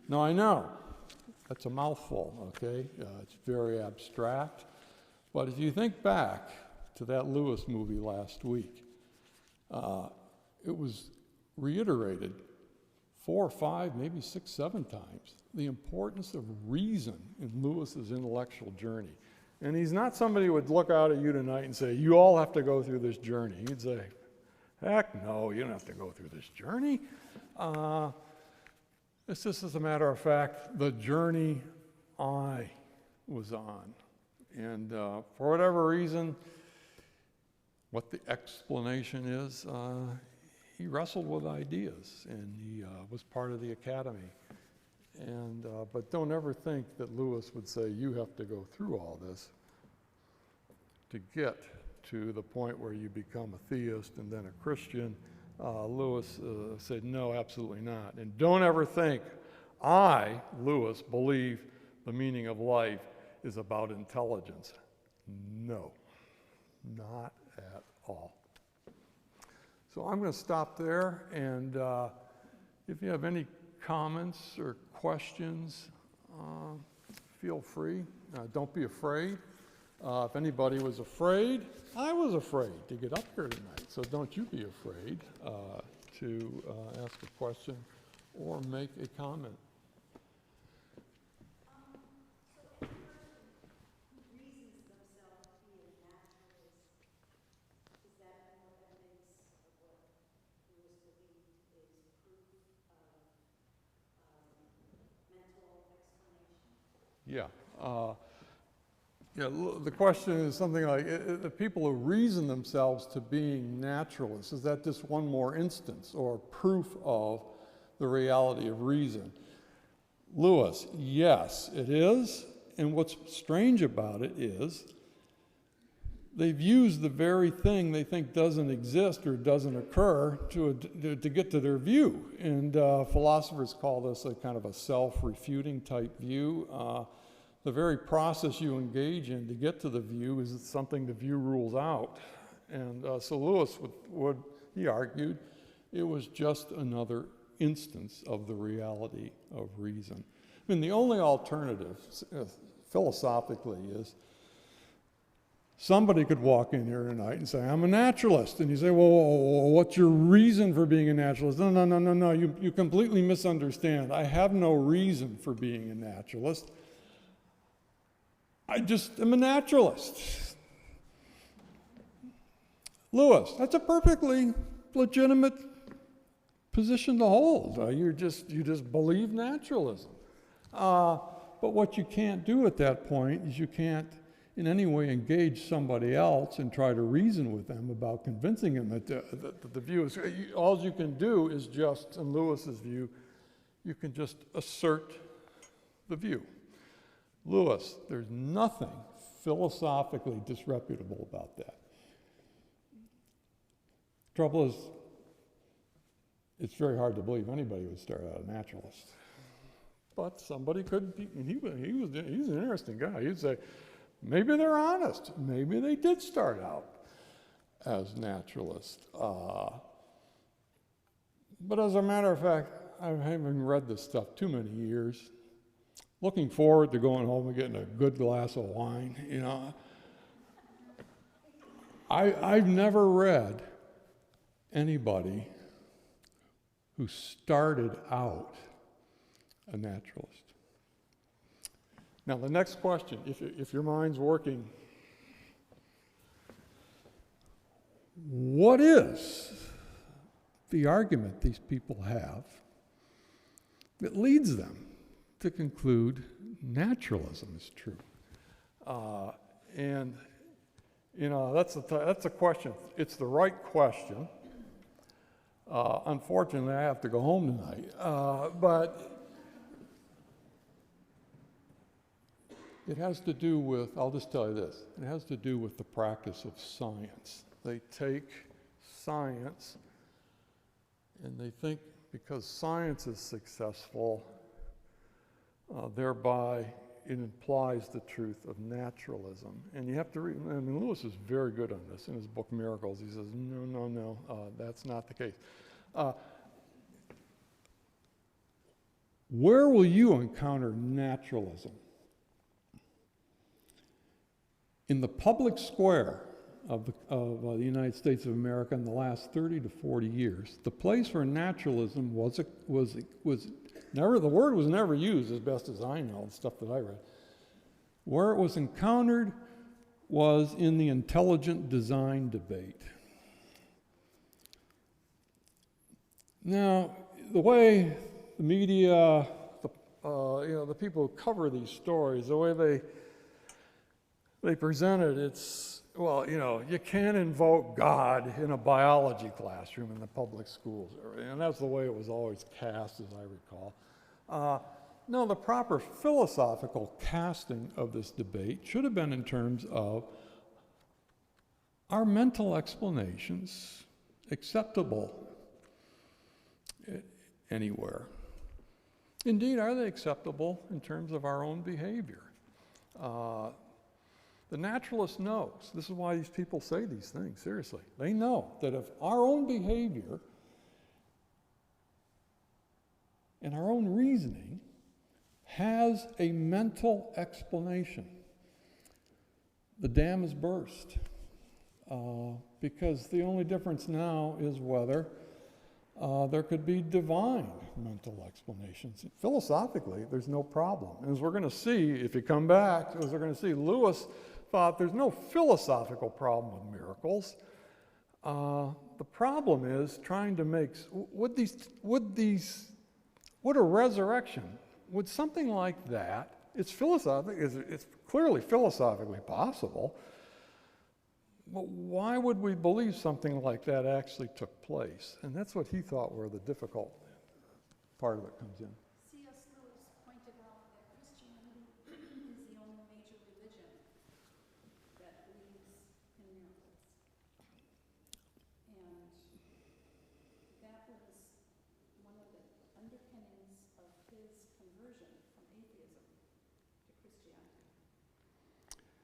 Now, I know that's a mouthful, okay? It's very abstract. But if you think back to that Lewis movie last week, it was reiterated 4 or 5, maybe 6, 7 times, the importance of reason in Lewis's intellectual journey. And he's not somebody who would look out at you tonight and say, you all have to go through this journey. He'd say, heck no, you don't have to go through this journey. It's just, as a matter of fact, the journey I was on. And for whatever reason, what the explanation is, he wrestled with ideas, and he was part of the academy. And but don't ever think that Lewis would say, you have to go through all this to get to the point where you become a theist and then a Christian. Lewis said, no, absolutely not. And don't ever think, I, Lewis, believe the meaning of life is about intelligence. No, not at all. So I'm going to stop there, and if you have any comments or questions, feel free. Don't be afraid. If anybody was afraid, I was afraid to get up here tonight. So don't you be afraid to ask a question or make a comment. Yeah. The question is something like, the people who reason themselves to being naturalists, is that just one more instance or proof of the reality of reason? Lewis, yes, it is. And what's strange about it is they've used the very thing they think doesn't exist or doesn't occur to get to their view. And philosophers call this a kind of a self-refuting type view. The very process you engage in to get to the view is something the view rules out. And so Lewis he argued, it was just another instance of the reality of reason. I mean, the only alternative, philosophically, is somebody could walk in here tonight and say, I'm a naturalist. And you say, well, what's your reason for being a naturalist? No, you completely misunderstand. I have no reason for being a naturalist. I just am a naturalist. Lewis, that's a perfectly legitimate position to hold. You just believe naturalism. But what you can't do at that point is you can't in any way engage somebody else and try to reason with them about convincing them that the view is, all you can do is just, in Lewis's view, you can just assert the view. Lewis, there's nothing philosophically disreputable about that. Trouble is, it's very hard to believe anybody would start out a naturalist. But somebody could be, and he's an interesting guy. He'd say, maybe they're honest. Maybe they did start out as naturalists. But as a matter of fact, I haven't read this stuff too many years. Looking forward to going home and getting a good glass of wine, you know. I've never read anybody who started out a naturalist. Now, the next question, if your mind's working, what is the argument these people have that leads them to conclude naturalism is true? And, you know, that's a question. It's the right question. Unfortunately, I have to go home tonight. But it has to do with, I'll just tell you this, it has to do with the practice of science. They take science and they think because science is successful, thereby it implies the truth of naturalism. And you have to read, I mean, Lewis is very good on this in his book Miracles. He says, no, that's not the case. Where will you encounter naturalism? In the public square of the United States of America in the last 30 to 40 years, the place where naturalism was never, the word was never used as best as I know, the stuff that I read. Where it was encountered was in the intelligent design debate. Now, the way the media, the people who cover these stories, the way they present it, well, you can't invoke God in a biology classroom in the public schools. And that's the way it was always cast, as I recall. No, the proper philosophical casting of this debate should have been in terms of, are mental explanations acceptable anywhere? Indeed, are they acceptable in terms of our own behavior? The naturalist knows. This is why these people say these things, seriously. They know that if our own behavior and our own reasoning has a mental explanation, the dam is burst. Because the only difference now is whether there could be divine mental explanations. Philosophically, there's no problem. And as we're going to see, if you come back, as we're going to see, Lewis thought there's no philosophical problem with miracles. The problem is trying to make, would a resurrection, would something like that, it's clearly philosophically possible, but why would we believe something like that actually took place? And that's what he thought were the difficult part of it comes in. C.S. Lewis pointed out that Christianity is the only major religion that believes in miracles. And that was one of the underpinnings of his conversion from atheism to Christianity.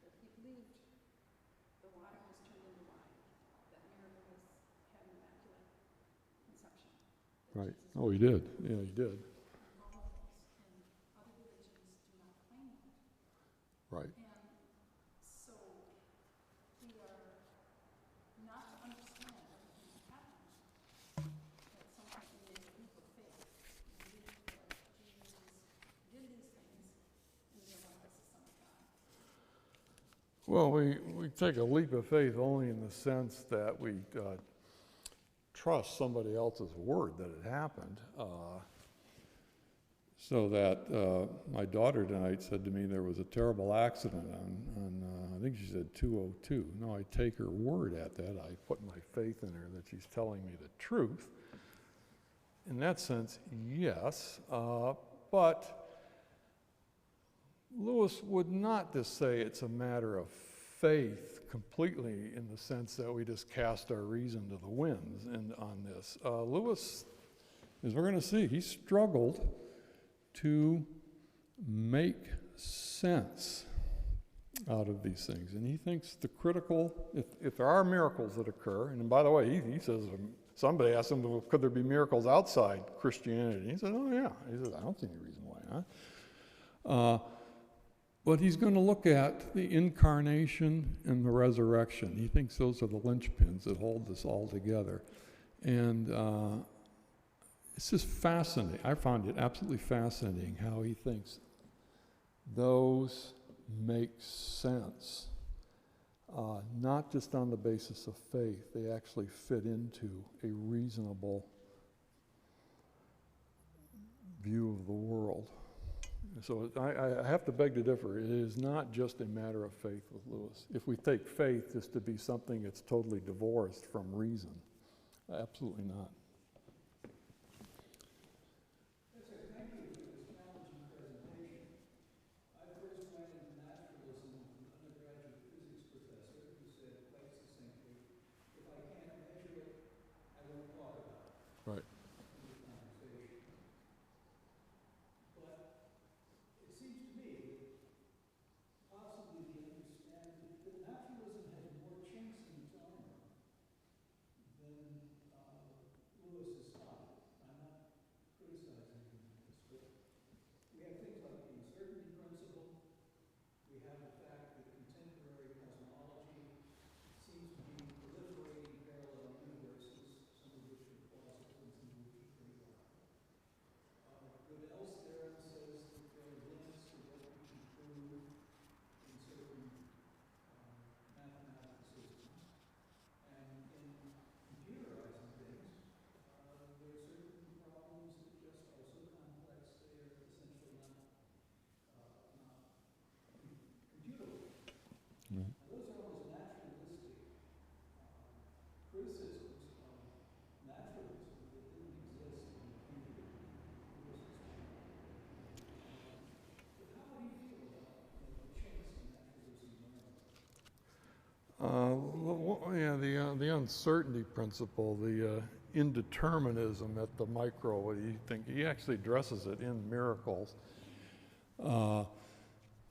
That he believed the water was turned into wine, that Mary had an immaculate conception. Right. Oh, he did. Yeah, he did. Right. And so we are not to understand everything that happened. At some point we make a leap of faith and believe that Jesus did these things and realize the Son of God. Well, we take a leap of faith only in the sense that we trust somebody else's word that it happened. So that my daughter tonight said to me there was a terrible accident on I think she said 202. No, I take her word at that. I put my faith in her that she's telling me the truth. In that sense, yes. But Lewis would not just say it's a matter of faith completely in the sense that we just cast our reason to the winds and on this. Lewis, as we're going to see, he struggled to make sense out of these things. And he thinks the critical, if there are miracles that occur, and by the way, he says, somebody asked him, well, could there be miracles outside Christianity? He said, oh yeah. He said, I don't see any reason why not. But he's going to look at the incarnation and the resurrection. He thinks those are the linchpins that hold this all together. And it's just fascinating. I found it absolutely fascinating how he thinks those make sense, not just on the basis of faith. They actually fit into a reasonable view of the world. So I have to beg to differ. It is not just a matter of faith with Lewis. If we take faith as to be something that's totally divorced from reason, absolutely not. Right. But it seems to me that possibly that naturalism has more chinks in its armor than uncertainty principle, the indeterminism at the micro, what do you think? He actually addresses it in Miracles. I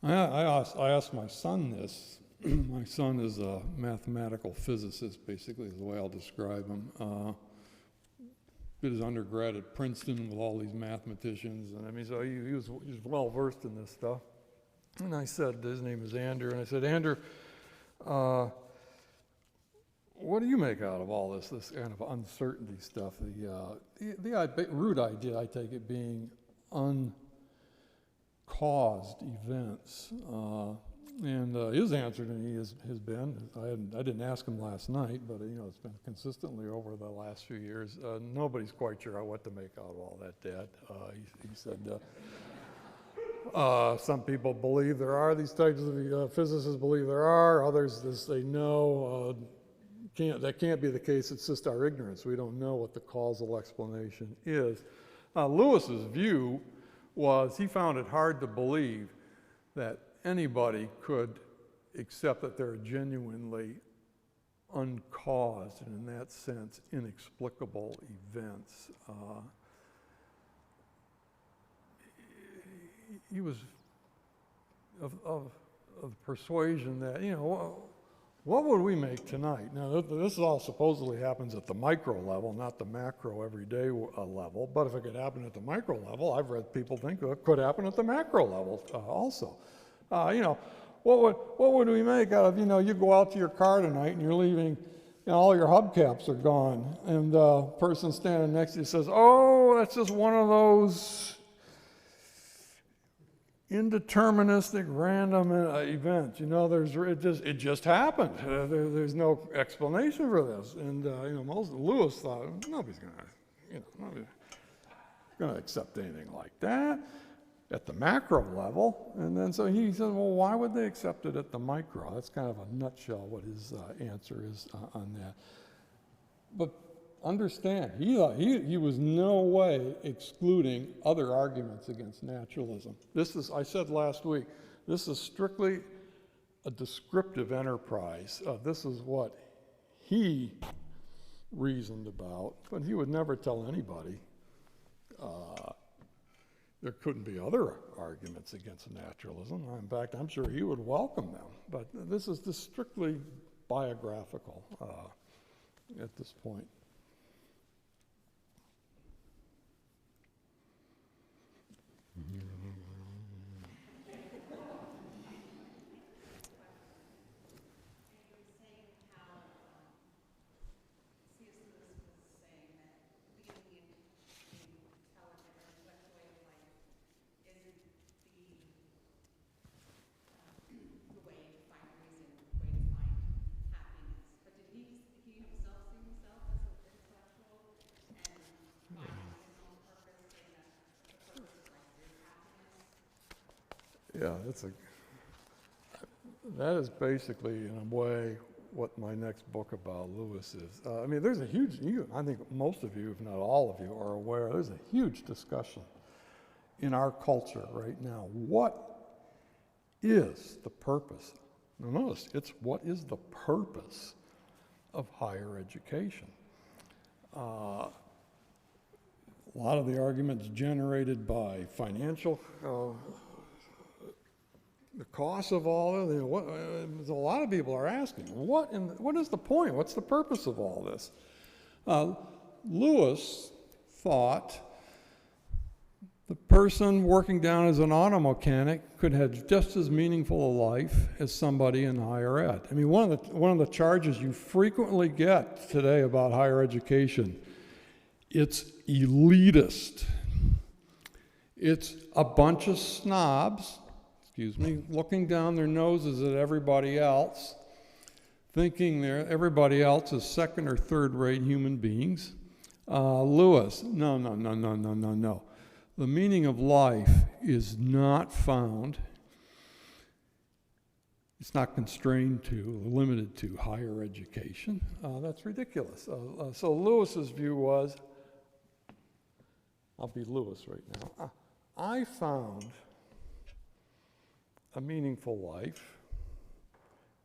asked my son this. My son is a mathematical physicist, basically, is the way I'll describe him. Did his undergrad at Princeton with all these mathematicians, and I mean, so he was well versed in this stuff. And I said, his name is Andrew, and I said, Andrew, what do you make out of all this kind of uncertainty stuff? The root idea, I take it, being uncaused events. And his answer to me has been, I didn't ask him last night, but it's been consistently over the last few years, nobody's quite sure what to make out of all that, Dad. He said, some people believe there are these types of, physicists believe there are, others say no. That can't be the case, it's just our ignorance. We don't know what the causal explanation is. Lewis's view was he found it hard to believe that anybody could accept that there are genuinely uncaused and, in that sense, inexplicable events. He was of persuasion that, what would we make tonight? Now, this all supposedly happens at the micro level, not the macro everyday level, but if it could happen at the micro level, I've read people think it could happen at the macro level also. What would we make out of, you go out to your car tonight and you're leaving, all your hubcaps are gone, and the person standing next to you says, oh, that's just one of those indeterministic random events. It just happened. There's no explanation for this. And Lewis thought nobody's going to accept anything like that at the macro level. And then so he said, well, why would they accept it at the micro? That's kind of a nutshell what his answer is on that. But understand, he was no way excluding other arguments against naturalism. I said last week, this is strictly a descriptive enterprise. This is what he reasoned about, but he would never tell anybody there couldn't be other arguments against naturalism. In fact, I'm sure he would welcome them, but this is just strictly biographical at this point. Yeah, that is basically, in a way, what my next book about Lewis is. There's a huge, I think most of you, if not all of you, are aware, there's a huge discussion in our culture right now. What is the purpose? Now notice, it's what is the purpose of higher education? A lot of the arguments generated by financial the cost of all of a lot of people are asking, what is the point? What's the purpose of all this? Lewis thought the person working down as an auto mechanic could have just as meaningful a life as somebody in higher ed. One of the charges you frequently get today about higher education, it's elitist. It's a bunch of snobs, looking down their noses at everybody else, thinking everybody else is second or third rate human beings. Lewis, no. The meaning of life is not found, it's not constrained to, limited to higher education. That's ridiculous. So Lewis's view was, I'll be Lewis right now, I found a meaningful life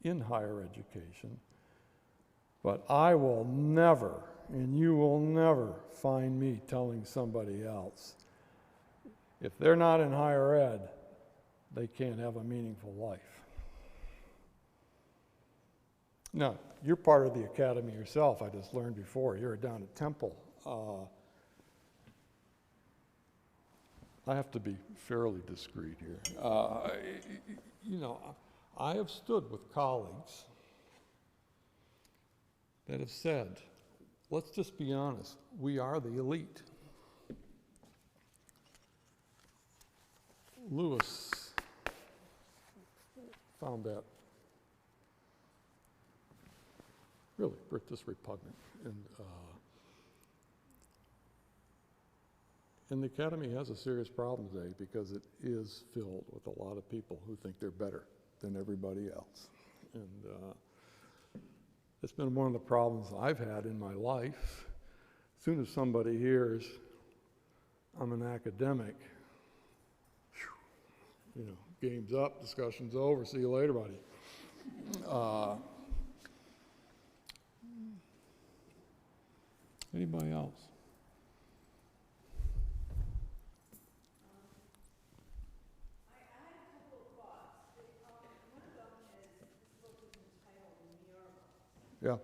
in higher education But I will never, and you will never find me telling somebody else, if they're not in higher ed, they can't have a meaningful life. Now, you're part of the academy yourself, I just learned before. You're down at Temple. I have to be fairly discreet here. You know, I have stood with colleagues that have said, let's just be honest, we are the elite. Lewis found that really just repugnant. And the academy has a serious problem today because it is filled with a lot of people who think they're better than everybody else. And it's been one of the problems I've had in my life. As soon as somebody hears I'm an academic, you know, game's up, discussion's over, see you later, buddy. Anybody else? Yeah.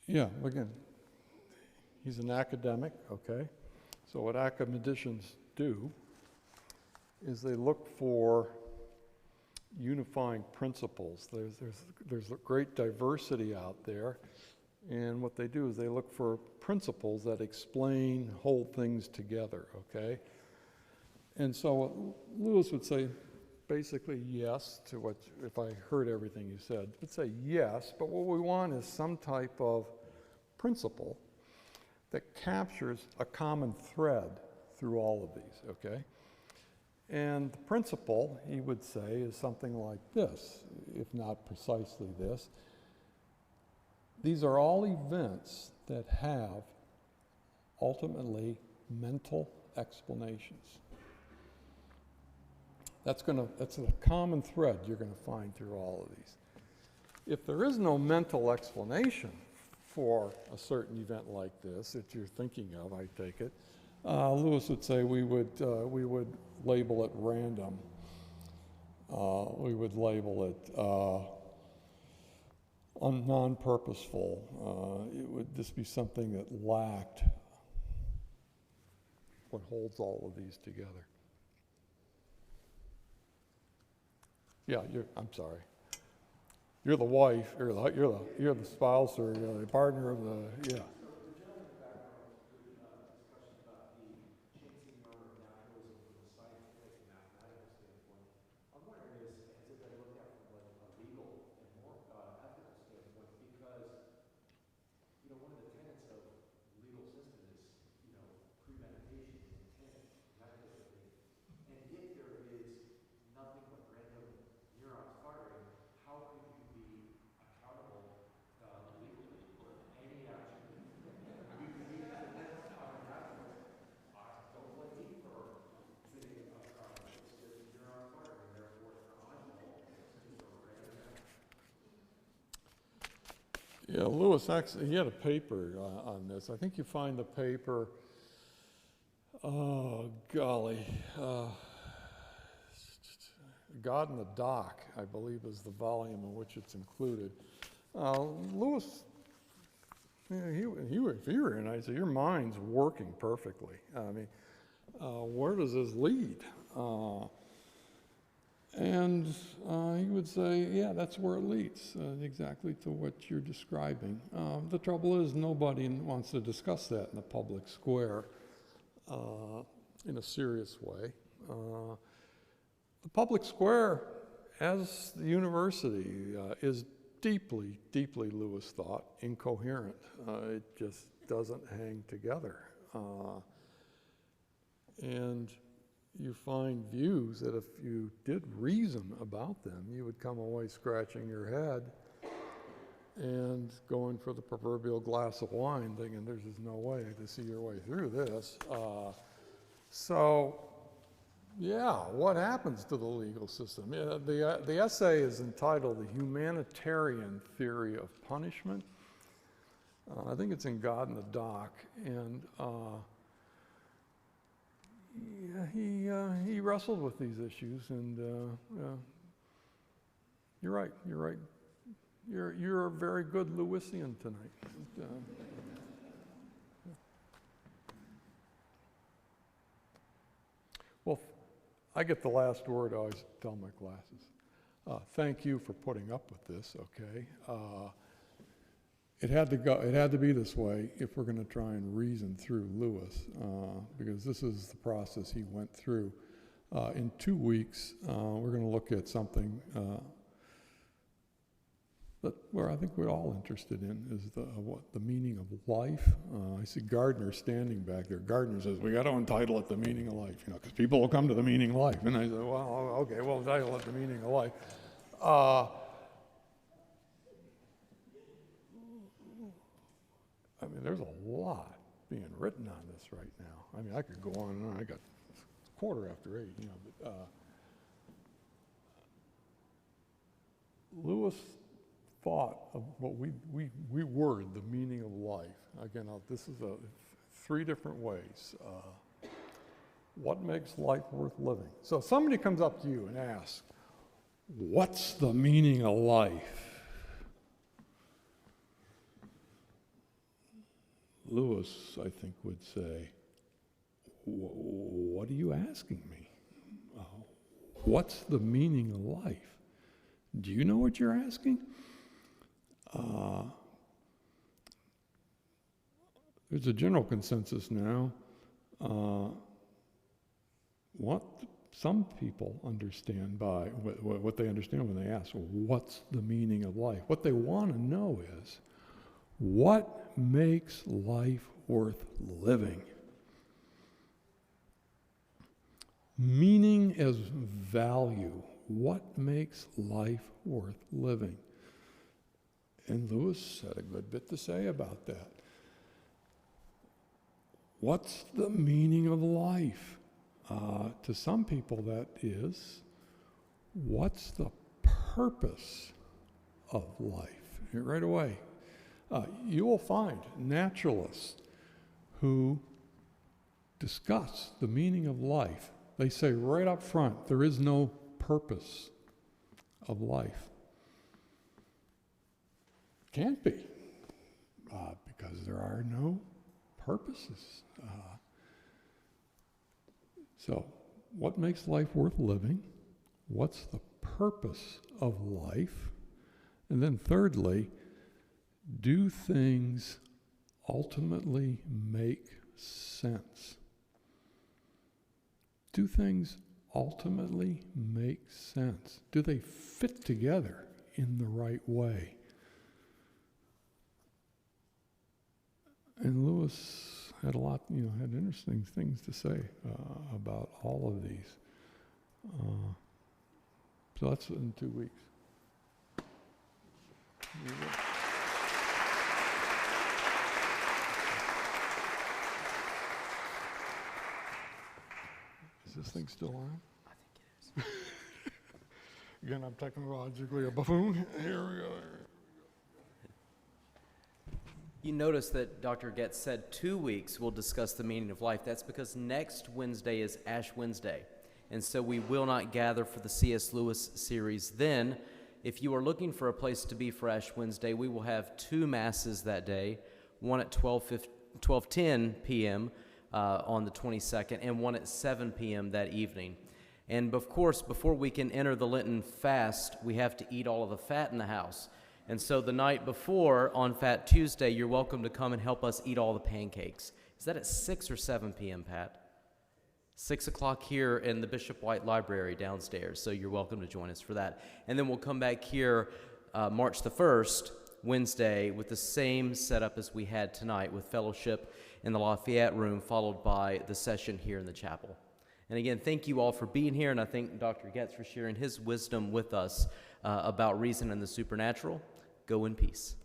Yeah, again, he's an academic, okay? So what academicians do is they look for unifying principles. There's a great diversity out there, and what they do is they look for principles that explain, hold things together, okay? And so what Lewis would say, basically yes to what, if I heard everything you said, would say yes, but what we want is some type of principle that captures a common thread through all of these, okay? And the principle, he would say, is something like this, if not precisely this. These are all events that have ultimately mental explanations. That's a common thread you're going to find through all of these. If there is no mental explanation for a certain event like this that you're thinking of, I take it, Lewis would say we would label it random. We would label it non-purposeful. It would just be something that lacked what holds all of these together. Yeah, I'm sorry. You're the wife, you're the spouse, or the partner of the, yeah. So the gentleman in the background was good discussion about the changing order of naturalism from a scientific and mathematical standpoint. I'm wondering has it been looked at from like a legal and more ethical standpoint? Because, you know, one of the tenets of legal system is, you know, premeditation and intent, that type of thing. And if there is nothing but random neurons firing, how could you be accountable legally for any action? Don't blame me for being accountable. It's just neurons firing, and therefore it's not my fault. It's just a random action. Yeah, Lewis actually, he had a paper on this. I think you find the paper, oh golly, God in the Dock, I believe is the volume in which it's included. Lewis, if you were in, I'd say your mind's working perfectly. I mean, where does this lead? And he would say, yeah, that's where it leads, exactly to what you're describing. The trouble is nobody wants to discuss that in the public square in a serious way. The public square, as the university, is deeply, deeply, Lewis thought, incoherent. It just doesn't hang together. And you find views that if you did reason about them, you would come away scratching your head and going for the proverbial glass of wine, thinking there's just no way to see your way through this. So, yeah, what happens to the legal system? Yeah, the essay is entitled The Humanitarian Theory of Punishment. I think it's in God in the Dock, and he wrestled with these issues, and you're right. You're a very good Lewisian tonight. Well, I get the last word. I always tell my classes. Thank you for putting up with this. Okay. It had to be this way if we're going to try and reason through Lewis, because this is the process he went through. In 2 weeks, we're going to look at something that I think we're all interested in, is the meaning of life. I see Gardner standing back there. Gardner says, we got to entitle it The Meaning of Life, because people will come to the meaning of life. And I said, well, okay, we'll entitle it The Meaning of Life. I mean, there's a lot being written on this right now. I mean, I could go on and on. I got 8:15, but Lewis thought of what we word the meaning of life. Again, this is 3 different ways. What makes life worth living? So if somebody comes up to you and asks, what's the meaning of life? Lewis, I think, would say, what are you asking me? What's the meaning of life? Do you know what you're asking? There's a general consensus now. What some people understand by what they understand when they ask, what's the meaning of life? What they want to know is, what makes life worth living? Meaning as value. What makes life worth living? And Lewis had a good bit to say about that. What's the meaning of life? To some people, that is, what's the purpose of life? Right away. You will find naturalists who discuss the meaning of life. They say right up front, there is no purpose of life. Can't be, because there are no purposes. So, what makes life worth living? What's the purpose of life? And then thirdly, do things ultimately make sense? Do things ultimately make sense? Do they fit together in the right way? And Lewis had had interesting things to say about all of these. So that's in 2 weeks. Is this thing still on? I think it is. Again, I'm technologically a buffoon. Here we go. You notice that Dr. Getz said 2 weeks we'll discuss the meaning of life. That's because next Wednesday is Ash Wednesday. And so we will not gather for the C.S. Lewis series then. If you are looking for a place to be for Ash Wednesday, we will have 2 masses that day, one at 12:10 p.m. On the 22nd, and one at 7 p.m. that evening. And of course, before we can enter the Lenten fast, we have to eat all of the fat in the house. And so the night before, on Fat Tuesday, you're welcome to come and help us eat all the pancakes. Is that at 6 or 7 p.m., Pat? 6 o'clock here in the Bishop White Library downstairs, so you're welcome to join us for that. And then we'll come back here March the 1st, Wednesday, with the same setup as we had tonight, with fellowship in the Lafayette room, followed by the session here in the chapel. And again, thank you all for being here, and I thank Dr. Getz for sharing his wisdom with us about reason and the supernatural. Go in peace.